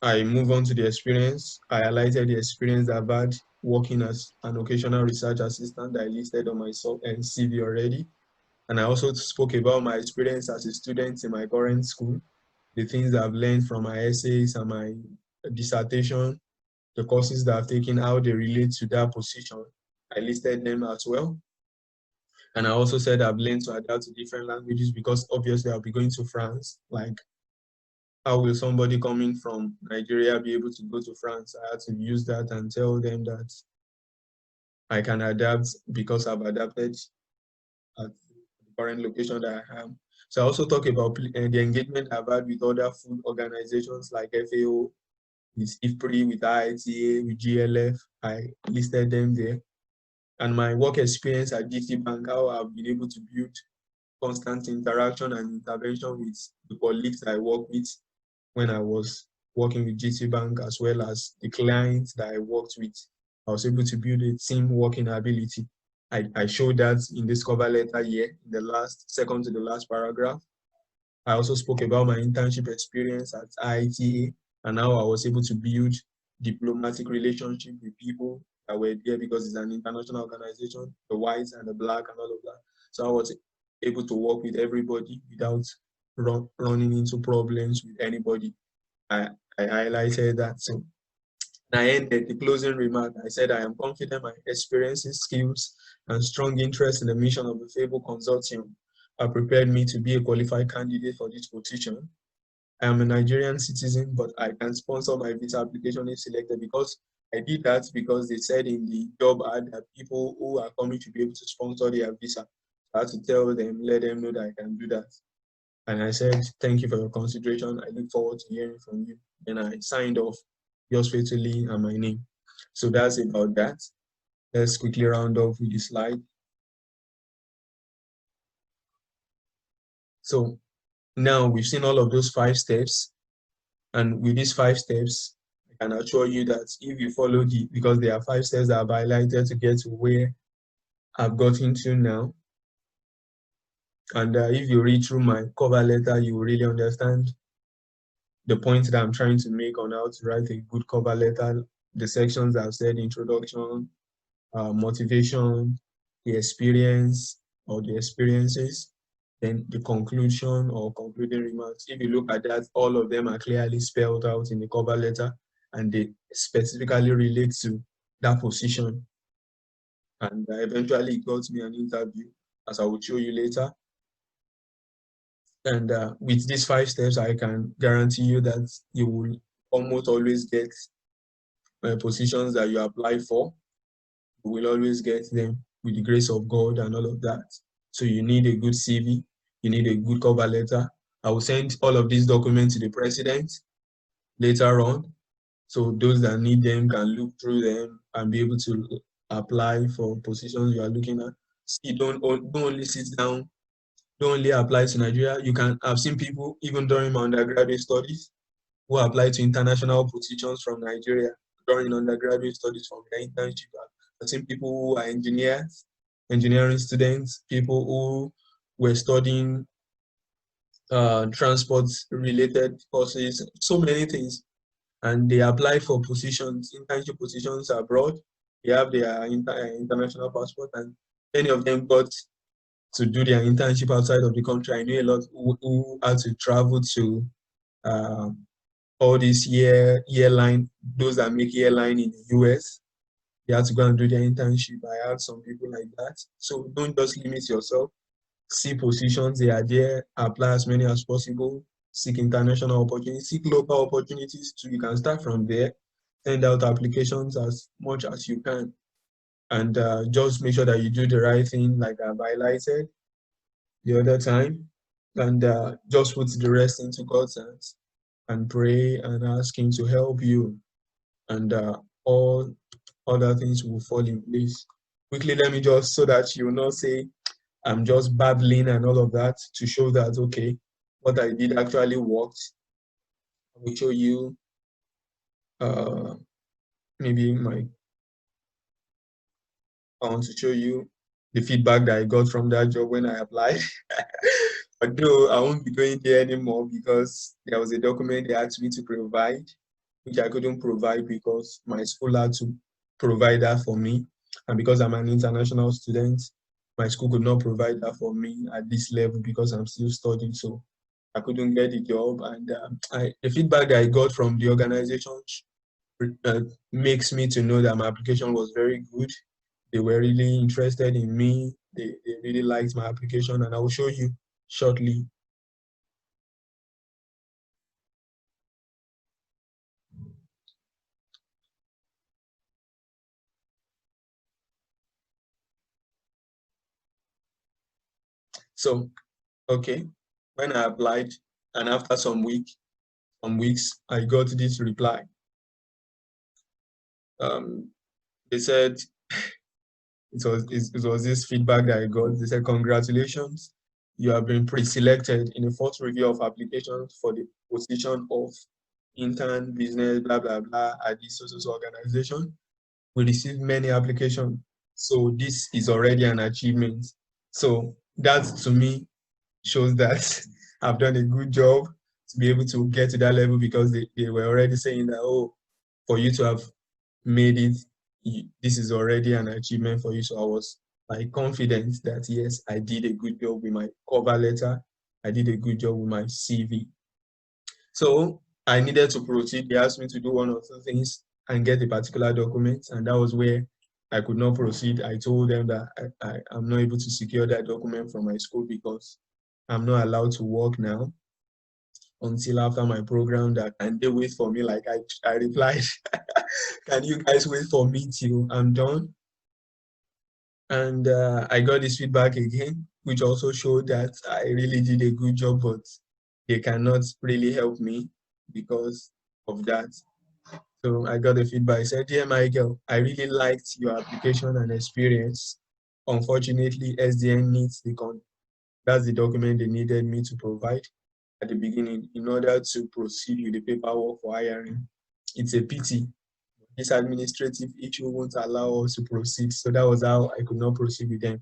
I move on to the experience. I highlighted the experience I've had working as an occasional research assistant that I listed on my CV already. And I also spoke about my experience as a student in my current school, the things I've learned from my essays and my dissertation, the courses that I've taken, how they relate to that position. I listed them as well. And I also said I've learned to adapt to different languages because obviously I'll be going to France. Like, how will somebody coming from Nigeria be able to go to France? I had to use that and tell them that I can adapt because I've adapted at the current location that I am. So I also talk about the engagement I've had with other food organizations like FAO, with IFPRI, with IITA, with GLF. I listed them there. And my work experience at GT Bank, how I've been able to build constant interaction and intervention with the colleagues I work with when I was working with GT Bank, as well as the clients that I worked with. I was able to build a team working ability. I showed that in this cover letter here, in the second to the last paragraph. I also spoke about my internship experience at IITA and how I was able to build diplomatic relationship with people that were there because it's an international organization, the whites and the black and all of that. So I was able to work with everybody without running into problems with anybody. I highlighted that. So I ended the closing remark. I said, I am confident my experiences, skills, and strong interest in the mission of the Fable Consortium have prepared me to be a qualified candidate for this position. I am a Nigerian citizen, but I can sponsor my visa application if selected because I did that because they said in the job ad that people who are coming to be able to sponsor their visa. I had to tell them, let them know that I can do that. And I said, thank you for your consideration. I look forward to hearing from you. And I signed off, yours faithfully and my name. So that's about that. let's quickly round off with the slide. So now we've seen all of those 5 steps, and with these 5 steps, I can assure you that if you follow because there are 5 steps that I've highlighted to get to where I've gotten to now, and if you read through my cover letter, you will really understand the point that I'm trying to make on how to write a good cover letter. The sections I've said: introduction, motivation, the experience or the experiences, then the conclusion or concluding remarks. If you look at that, all of them are clearly spelled out in the cover letter, and they specifically relate to that position. And eventually it got me an interview, as I will show you later. And with these 5 steps, I can guarantee you that you will almost always get positions that you apply for. You will always get them with the grace of God and all of that. So you need a good CV, you need a good cover letter. I will send all of these documents to the president later on. So those that need them can look through them and be able to apply for positions you are looking at. See, don't only sit down, don't only apply to Nigeria. I've seen people, even during my undergraduate studies, who apply to international positions from Nigeria during undergraduate studies from their internship. I've seen people who are engineers, engineering students, people who were studying transport-related courses, so many things. And they apply for positions, internship positions abroad. They have their international passport, and many of them got to do their internship outside of the country. I know a lot who had to travel to all these airline, those that make airline in the US. They had to go and do their internship. I had some people like that. So don't just limit yourself. See positions, they are there, apply as many as possible, seek international opportunities, seek local opportunities too. You can start from there, send out applications as much as you can. And just make sure that you do the right thing, like I've highlighted the other time. And just put the rest into God's hands and pray and ask Him to help you. And all other things will fall in place. Quickly, let me just, so that you will not say I'm just babbling and all of that, to show that, okay, what I did actually worked. I will show you maybe I want to show you the feedback that I got from that job when I applied. Although I won't be going there anymore because there was a document they asked me to provide, which I couldn't provide because my school had to provide that for me. And because I'm an international student, my school could not provide that for me at this level because I'm still studying. So I couldn't get the job. And the feedback that I got from the organization makes me to know that my application was very good. They were really interested in me. They really liked my application, and I will show you shortly. So, okay, when I applied, and after some weeks, I got this reply. They said, it was this feedback that I got. They said, congratulations, you have been pre-selected in the fourth review of applications for the position of intern business, blah, blah, blah, at this social organization. We received many applications. So this is already an achievement. So that, to me, shows that I've done a good job to be able to get to that level, because they were already saying that, oh, for you to have made it, this is already an achievement for you. So I was like confident that yes, I did a good job with my cover letter. I did a good job with my CV. So I needed to proceed. They asked me to do one or two things and get a particular document, and that was where I could not proceed. I told them that I'm not able to secure that document from my school because I'm not allowed to work now until after my program. That, and they wait for me, like I replied, can you guys wait for me till I'm done? And I got this feedback again, which also showed that I really did a good job, but they cannot really help me because of that. So I got the feedback. I said, "Dear Michael, I really liked your application and experience. Unfortunately, SDN needs that's the document they needed me to provide at the beginning in order to proceed with the paperwork for hiring. It's a pity. This administrative issue won't allow us to proceed. So that was how I could not proceed with them.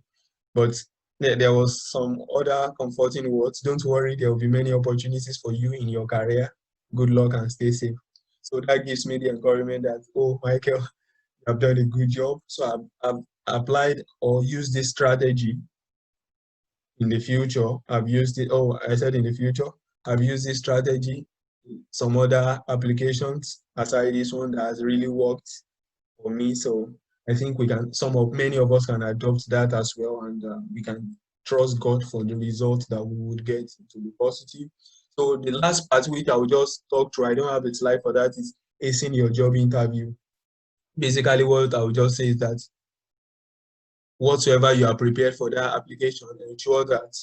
But there was some other comforting words. Don't worry, there will be many opportunities for you in your career. Good luck and stay safe." So that gives me the encouragement that, oh, Michael, you have done a good job. So I've applied or used this strategy in the future. I've used it. Oh, I said in the future. I've used this strategy, some other applications aside this one that has really worked for me. So I think many of us can adopt that as well, and we can trust God for the result that we would get to be positive. So the last part, which I will just talk through, I don't have a slide for that, is acing your job interview. Basically, what I will just say is that whatsoever you are prepared for that application, ensure that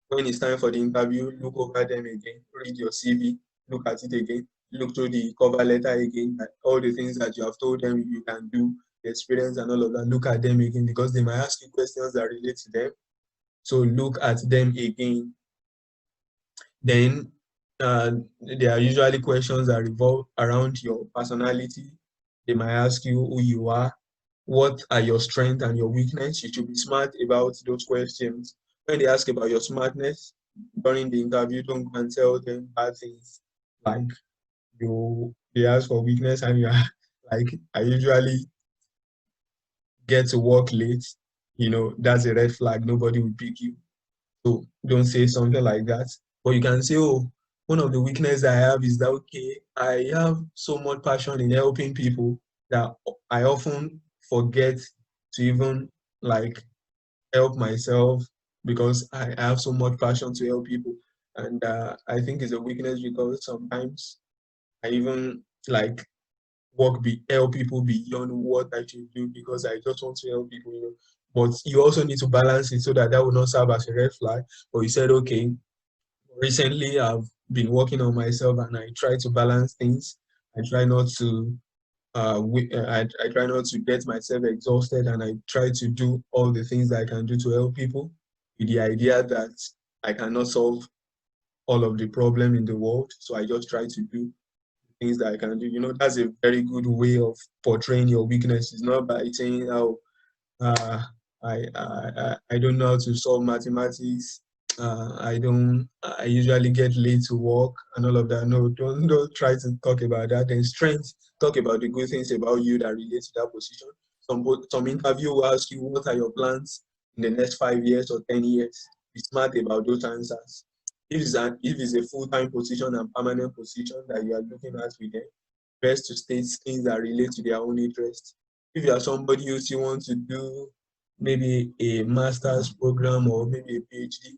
when it's time for the interview, look over them again, read your CV, look at it again, look through the cover letter again, all the things that you have told them you can do, the experience and all of that, look at them again because they might ask you questions that relate to them. So look at them again. Then there are usually questions that revolve around your personality. They might ask you who you are, what are your strengths and your weakness. You should be smart about those questions. When they ask about your smartness during the interview, don't go and tell them bad things. Like they ask for weakness and you are like, I usually get to work late. That's a red flag. Nobody will pick you. So don't say something like that. But you can say, oh, one of the weaknesses I have is that, okay, I have so much passion in helping people that I often forget to even like help myself because I have so much passion to help people. And I think it's a weakness because sometimes I even like help people beyond what I should do because I just want to help people. But you also need to balance it so that will not serve as a red flag. But you said, okay, recently I've been working on myself and I try to balance things. I try not to I try not to get myself exhausted and I try to do all the things that I can do to help people with the idea that I cannot solve all of the problem in the world. So I just try to do things that I can do. That's a very good way of portraying your weakness. It's not by saying, oh, uh, I don't know how to solve mathematics. I usually get late to work and all of that. No, don't try to talk about that. Then strength, talk about the good things about you that relate to that position. Some interview will ask you, what are your plans in the next 5 years or 10 years? Be smart about those answers. If it's a full-time position and permanent position that you are looking at with them, best to state things that relate to their own interest. If you are somebody who still wants to do maybe a master's program or maybe a PhD,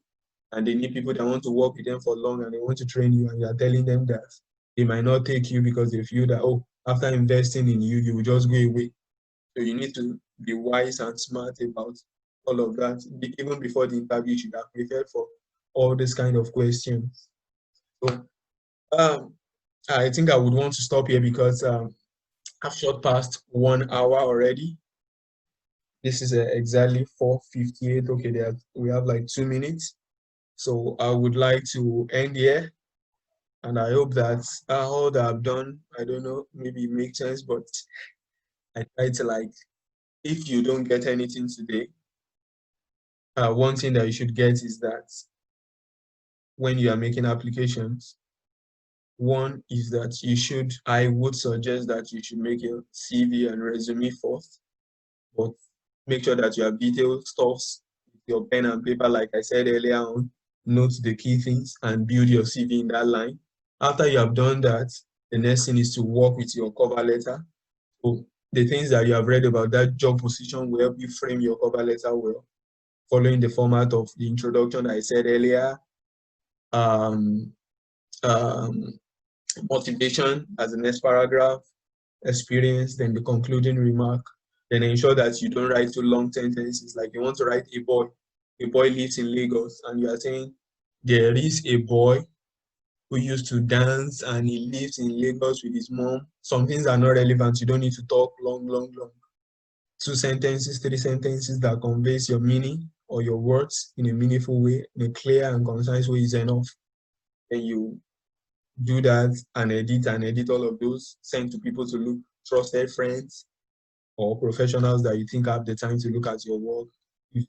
and they need people that want to work with them for long and they want to train you, and you are telling them that they might not take you because they feel that, oh, after investing in you, you will just go away. So you need to be wise and smart about all of that. Even before the interview, you should have prepared for all these kind of questions. So I think I would want to stop here because I've shot past 1 hour already. This is exactly 4:58. Okay, we have like 2 minutes. So I would like to end here. And I hope that all that I've done, I don't know, maybe it makes sense, but I try to like, if you don't get anything today, one thing that you should get is that when you are making applications, one is that I would suggest that you should make your CV and resume first, but make sure that you have detailed stuffs with your pen and paper, like I said earlier on, note the key things and build your CV in that line. After you have done that, the next thing is to work with your cover letter. So the things that you have read about that job position will help you frame your cover letter well, following the format of the introduction I said earlier, um, um, motivation as the next paragraph, experience, then the concluding remark. Then ensure that you don't write too long sentences. Like you want to write a boy lives in Lagos, and you are saying there is a boy who used to dance and he lives in Lagos with his mom. Some things are not relevant. You don't need to talk long. 2 sentences, 3 sentences that conveys your meaning or your words in a meaningful way, in a clear and concise way is enough. And you do that and edit all of those, send to people to look, trusted friends or professionals that you think have the time to look at your work,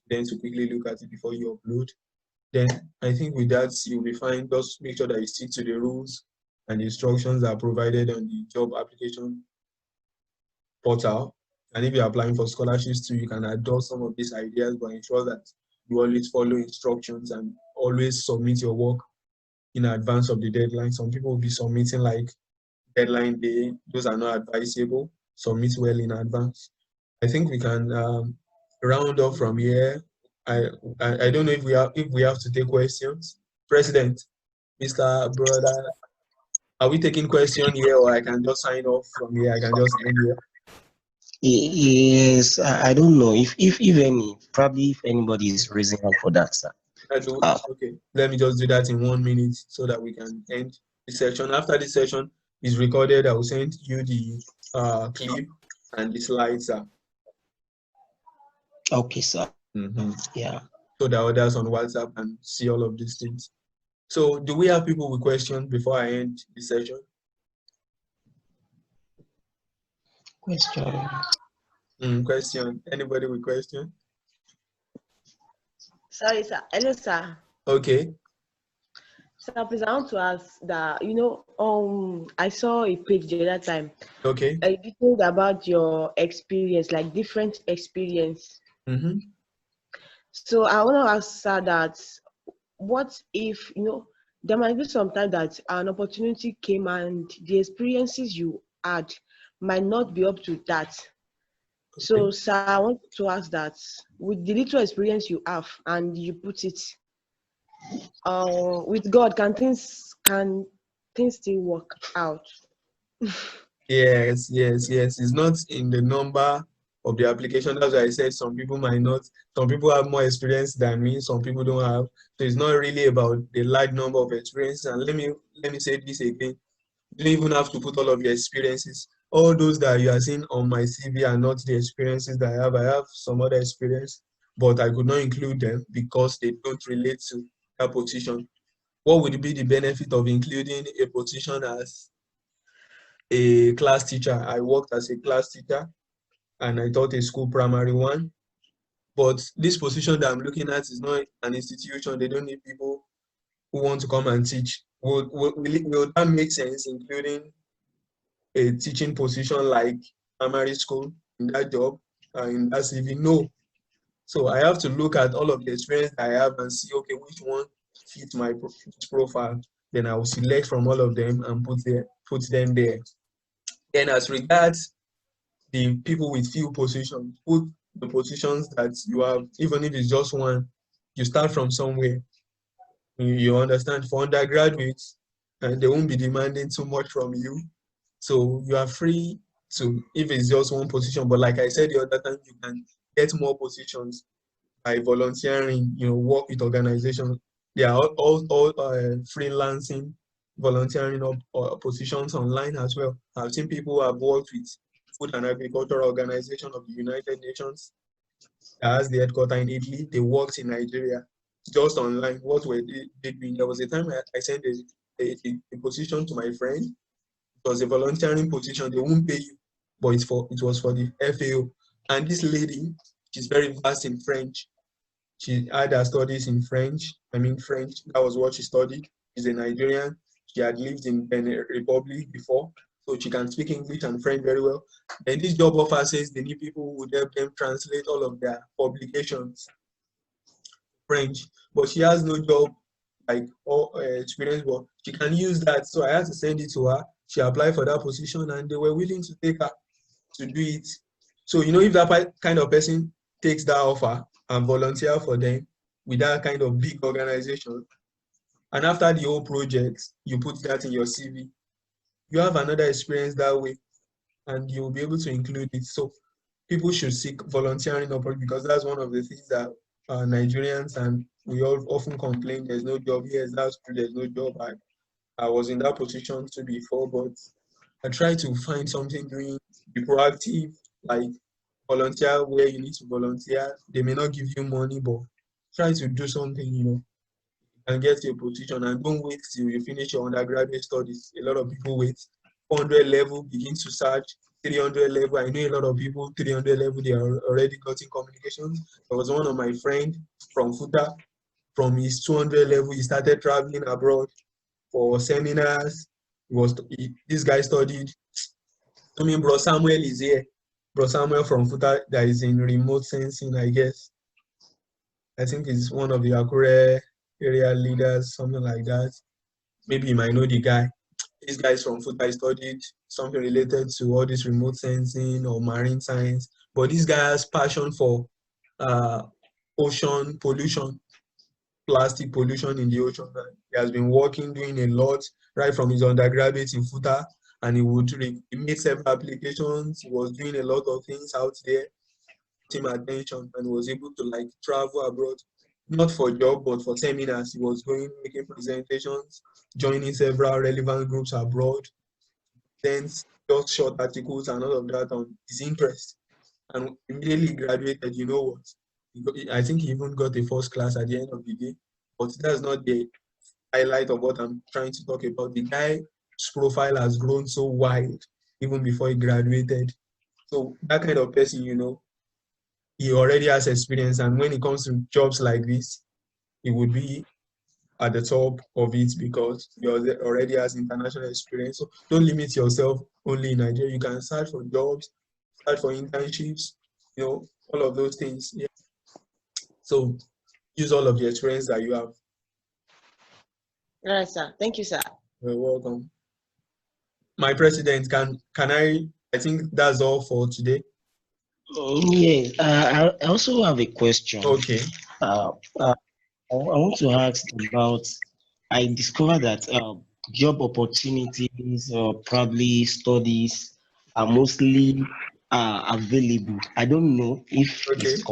then to quickly look at it before you upload. Then I think with that, you'll be fine. Just make sure that you stick to the rules and the instructions that are provided on the job application portal. And if you're applying for scholarships too, you can adopt some of these ideas, but ensure that you always follow instructions and always submit your work in advance of the deadline. Some people will be submitting like deadline day. Those are not advisable. Submit well in advance. I think we can round up from here. I don't know if we have to take questions. President, Mr. Brother, are we taking question here or I can just sign off from here? I can just end here. Yes, I don't know if any, probably if anybody is raising hand for that, sir. Okay, let me just do that in 1 minute so that we can end the session. After this session is recorded, I will send you the clip and the slides. Okay, sir. Mm-hmm. Yeah. So that others on WhatsApp can see all of these things. So do we have people with questions before I end the session? Question. Anybody with question? Sorry, sir. Hello, sir. Okay. So please, I want to ask that, I saw a page the other time. Okay. I detailed about your experience, like different experience. Mm-hmm. So I want to ask, sir, that what if, there might be some time that an opportunity came and the experiences you had might not be up to that. Okay. So, sir, I want to ask that with the little experience you have and you put it with God, can things still work out? Yes. It's not in the number of the application. That's why I said some people might not. Some people have more experience than me. Some people don't have. So it's not really about the large number of experiences. And let me say this again. You don't even have to put all of your experiences. All those that you are seeing on my CV are not the experiences that I have. I have some other experience, but I could not include them because they don't relate to that position. What would be the benefit of including a position as a class teacher? I worked as a class teacher and I taught a school primary one. But this position that I'm looking at is not an institution. They don't need people who want to come and teach. Will that make sense, including a teaching position like primary school in that job, in that CV? No. So I have to look at all of the experience I have and see, okay, which one fits my profile. Then I will select from all of them and put them there. Then as regards the people with few positions, put the positions that you have, even if it's just one, you start from somewhere. You understand? For undergraduates, and they won't be demanding too much from you. So you are free to, if it's just one position, but like I said the other time, you can get more positions by volunteering, work with organizations. There are all freelancing, volunteering positions online as well. I've seen people who have worked with Food and Agricultural Organization of the United Nations that has the headquarters in Italy. They worked in Nigeria just online. What were they doing? There was a time I sent a position to my friend. It was a volunteering position. They won't pay you, but it was for the FAO. And this lady, she's very vast in French. She had her studies in French. French, that was what she studied. She's a Nigerian. She had lived in Benin Republic before, so she can speak English and French very well. And this job offer says they need people who would help them translate all of their publications French, but she has no job experience, but she can use that. So I had to send it to her. She applied for that position and they were willing to take her to do it. So, if that kind of person takes that offer and volunteer for them with that kind of big organization, and after the whole project, you put that in your CV, you have another experience that way and you'll be able to include it. So people should seek volunteering opportunities because that's one of the things that Nigerians and we all often complain there's no job here, that's true, there's no job. I was in that position too before, but I try to find something doing, be proactive, like volunteer where you need to volunteer. They may not give you money, but try to do something, and get your position, and don't wait till you finish your undergraduate studies. A lot of people wait. 400 level begin to search, 300 level. I know a lot of people, 300 level, they are already got in communications. There was one of my friend from Futa, from his 200 level, he started traveling abroad for seminars. This guy studied. I mean, Bro Samuel is here. Bro Samuel from Futa that is in remote sensing, I guess. I think he's one of the Akure area leaders, something like that. Maybe you might know the guy. This guy is from Futa. I studied something related to all this remote sensing or marine science. But this guy has passion for uh, ocean pollution, plastic pollution in the ocean. He has been working, doing a lot right from his undergraduate in Futa, and he made several applications. He was doing a lot of things out there, him attention, and was able to like travel abroad, not for job but for seminars. He was going, making presentations, joining several relevant groups abroad, then just short articles and all of that on his interest. And immediately graduated, you know what? I think he even got a first class at the end of the day. But that's not the highlight of what I'm trying to talk about. The guy's profile has grown so wide even before he graduated. So that kind of person, he already has experience, and when it comes to jobs like this, he would be at the top of it because he already has international experience. So don't limit yourself only in Nigeria. You can search for jobs, search for internships, all of those things. Yeah. So use all of the experience that you have. All right, sir. Thank you, sir. You're welcome. My president, can I think that's all for today. Yeah, I also have a question. Okay. I want to ask about, I discovered that job opportunities or probably studies are mostly available. I don't know if Okay. it's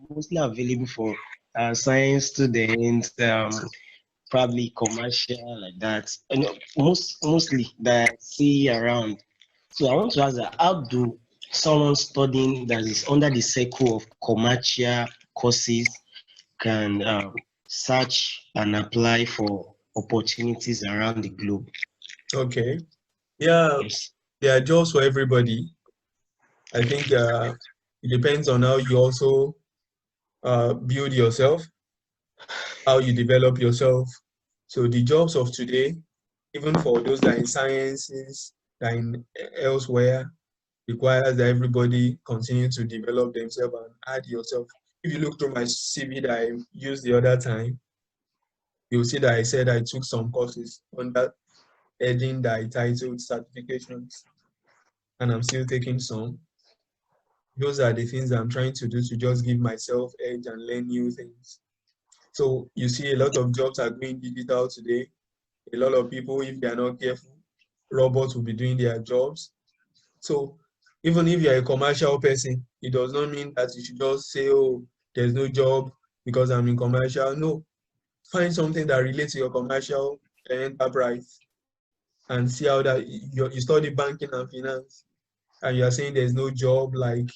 mostly available for science students, probably commercial like that. And mostly that I see around. So I want to ask that, how do someone studying that is under the circle of commercial courses can search and apply for opportunities around the globe? Okay. Yeah, Yes. there are jobs for everybody. I think it depends on how you also build yourself, how you develop yourself. So the jobs of today, even for those that are in sciences, that are in elsewhere, requires that everybody continue to develop themselves and add yourself. If you look through my CV that I used the other time, you'll see that I said I took some courses under heading that I titled certifications, and I'm still taking some. Those are the things I'm trying to do to just give myself edge and learn new things. So you see a lot of jobs are going digital today. A lot of people, if they are not careful, robots will be doing their jobs. So even if you're a commercial person, it does not mean that you should just say, oh, there's no job because I'm in commercial. No, find something that relates to your commercial enterprise and see how that you study banking and finance and you're saying there's no job, like,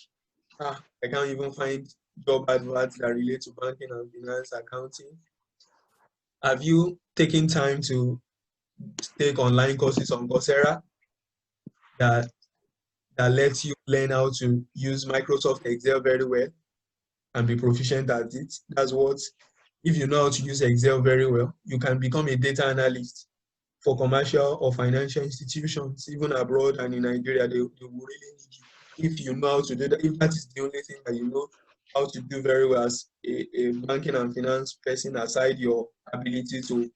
I can't even find job adverts that relate to banking and finance, accounting. Have you taken time to take online courses on Coursera that lets you learn how to use Microsoft Excel very well and be proficient at it? That's what, if you know how to use Excel very well, you can become a data analyst for commercial or financial institutions, even abroad and in Nigeria. They will really need you if you know how to do that. If that is the only thing that you know how to do very well as a banking and finance person, aside your ability to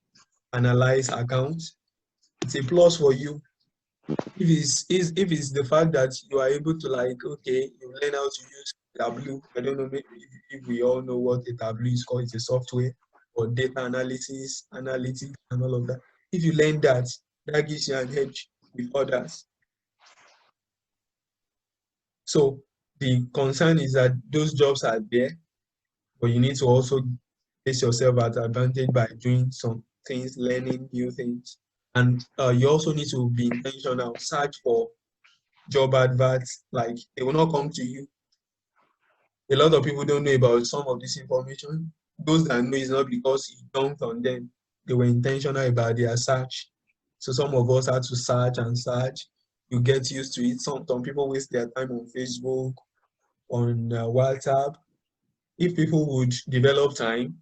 analyze accounts, it's a plus for you. If it's the fact that you are able to, like, okay, you learn how to use Tableau. I don't know, maybe if we all know what a Tableau is called. It's a software for data analysis, analytics, and all of that. If you learn that, that gives you an edge with others. So the concern is that those jobs are there, but you need to also place yourself at advantage by doing some things, learning new things, And you also need to be intentional. Search for job adverts. Like, they will not come to you. A lot of people don't know about some of this information. Those that know is not because it dumped on them. They were intentional about their search. So some of us had to search and search. You get used to it. Some people waste their time on Facebook, on WhatsApp. If people would develop time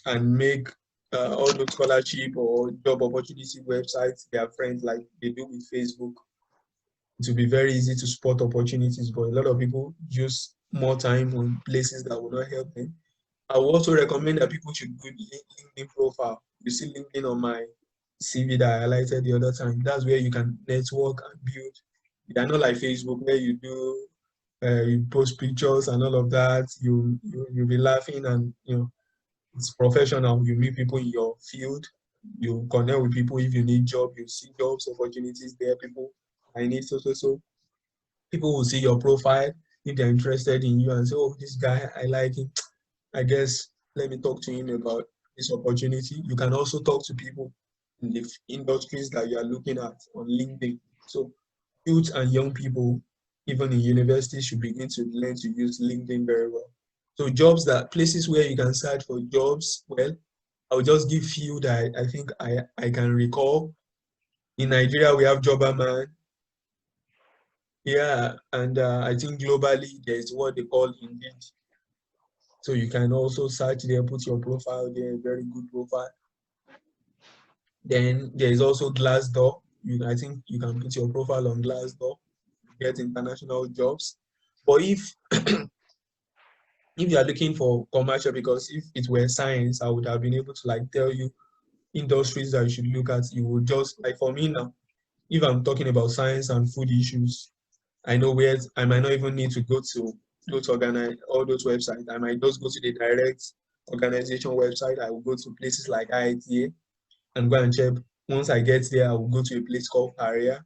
and make all those scholarship or job opportunity websites their friends like they do with Facebook, it will be very easy to spot opportunities. But a lot of people use more time on places that will not help them. I would also recommend that people should do LinkedIn profile. You see LinkedIn on my CV that I highlighted the other time. That's where you can network and build. They are not like Facebook where you do you post pictures and all of that. You'll be laughing and it's professional. You meet people in your field. You connect with people if you need job. You see jobs opportunities there. People I need so. People will see your profile if they're interested in you and say, oh, this guy, I like him. I guess let me talk to him about this opportunity. You can also talk to people in the industries that you are looking at on LinkedIn. So youth and young people, even in university, should begin to learn to use LinkedIn very well. So places where you can search for jobs, well, I'll just give few that I think I can recall. In Nigeria, we have Jobberman. Yeah, and I think globally, there's what they call Indeed. So you can also search there, put your profile there, very good profile. Then there is also Glassdoor. I think you can put your profile on Glassdoor, get international jobs. But if you are looking for commercial, because if it were science, I would have been able to like tell you industries that you should look at. You would just like for me now, if I'm talking about science and food issues, I know where I might not even need to go to organize all those websites. I might just go to the direct organization website. I will go to places like IITA and go and check. Once I get there, I will go to a place called Career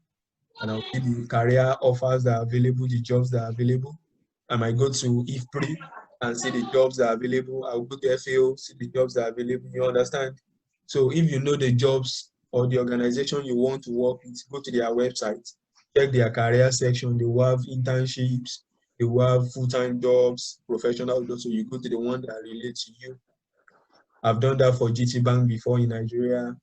and I'll see the career offers that are available, the jobs that are available. I might go to IFPRI and see the jobs that are available. I will go to FAO, see the jobs that are available. You understand? So if you know the jobs or the organization you want to work with, go to their website, check their career section. They will have internships, they will have full-time jobs, professional jobs. So you go to the one that relates to you. I've done that for GT Bank before in Nigeria.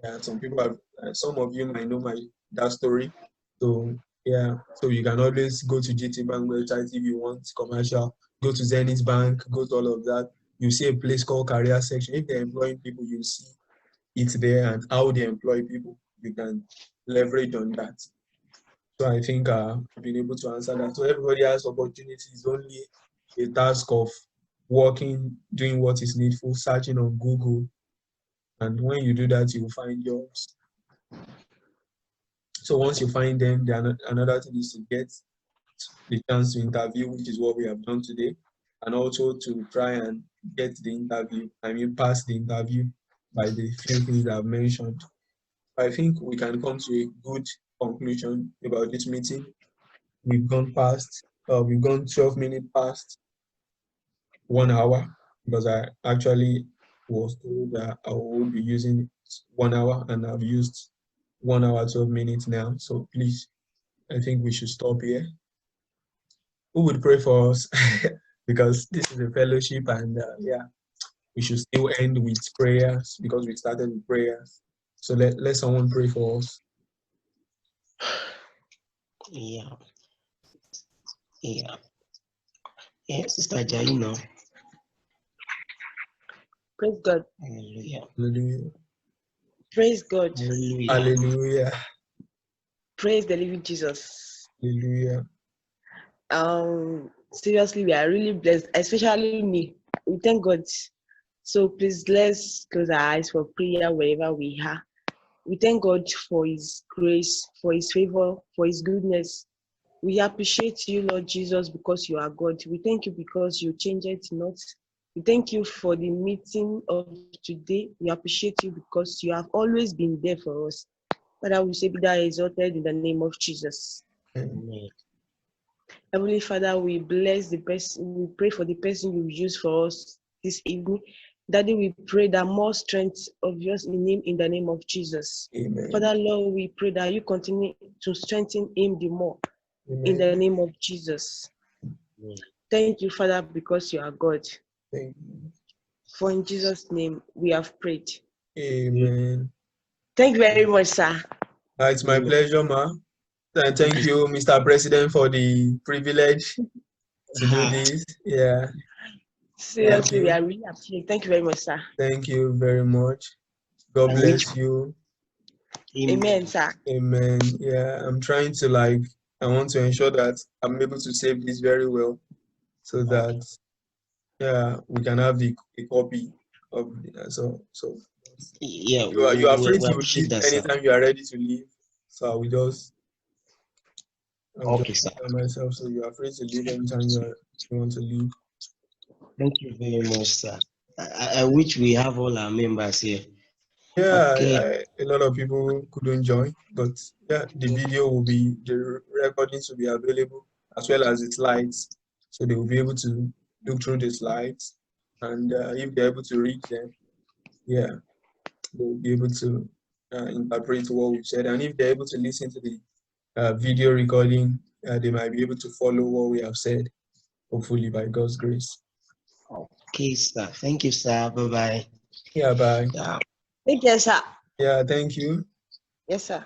Yeah, some of you might know that story. So yeah, so you can always go to GT Bank website if you want commercial. Go to Zenith Bank, go to all of that. You see a place called career section. If they're employing people, you see it there and how they employ people. You can leverage on that. So I think I've been able to answer that. So everybody has opportunities. It's only a task of working, doing what is needful, searching on Google. And when you do that, you will find jobs. So once you find them, another thing is to get the chance to interview, which is what we have done today, and also to try and get the interview. Pass the interview by the few things I've mentioned. I think we can come to a good conclusion about this meeting. We've gone 12 minutes past 1 hour because I actually was told that I would be using 1 hour and I've used 1 hour, 12 minutes now. So please, I think we should stop here. Who would pray for us? Because this is a fellowship and yeah, we should still end with prayers because we started with prayers. So let someone pray for us. Yeah. Sister Ajayi now. Praise God. Hallelujah. Hallelujah. Praise God. Hallelujah. Hallelujah. Praise the living Jesus. Hallelujah. Seriously, we are really blessed, especially me. We thank God. So please let's close our eyes for prayer wherever we are. We thank God for His grace, for His favor, for His goodness. We appreciate you, Lord Jesus, because you are God. We thank you because you change it not. We thank you for the meeting of today. We appreciate you because you have always been there for us. Father, we say be thou exalted in the name of Jesus. Amen. Heavenly Father, we bless the person, we pray for the person you use for us this evening. Daddy, we pray that more strength of yours in him in the name of Jesus. Amen. Father, Lord, we pray that you continue to strengthen him the more in Amen. the name of Jesus. Thank you, Father, because you are God. Thank you. For in Jesus' name we have prayed. Amen. Thank you very much, sir. It's my pleasure, ma. And thank you, Mr. President, for the privilege to do this. Yeah. Seriously, you. we are really appreciating. Thank you very much, sir. Thank you very much. God And bless you. Amen, sir. Amen. Yeah, I'm trying to I want to ensure that I'm able to save this very well so that we can have a copy of so Yeah, you are free we to appreciate leave that, sir. anytime you are ready to leave. So I'll Okay, just sir. prepare myself, so you are free to leave anytime you want to leave. Thank you very much, sir. I wish we have all our members here. Yeah, Okay. a lot of people couldn't join, but yeah, the recordings will be available as well as the slides, so they will be able to look through the slides, and if they're able to read them, yeah, they'll be able to interpret what we've said, and if they're able to listen to the video recording, they might be able to follow what we have said, hopefully by God's grace. Okay, sir. Thank you, sir. Bye-bye. Yeah, bye. Yeah. Thank you, sir. Yeah, thank you. Yes, sir.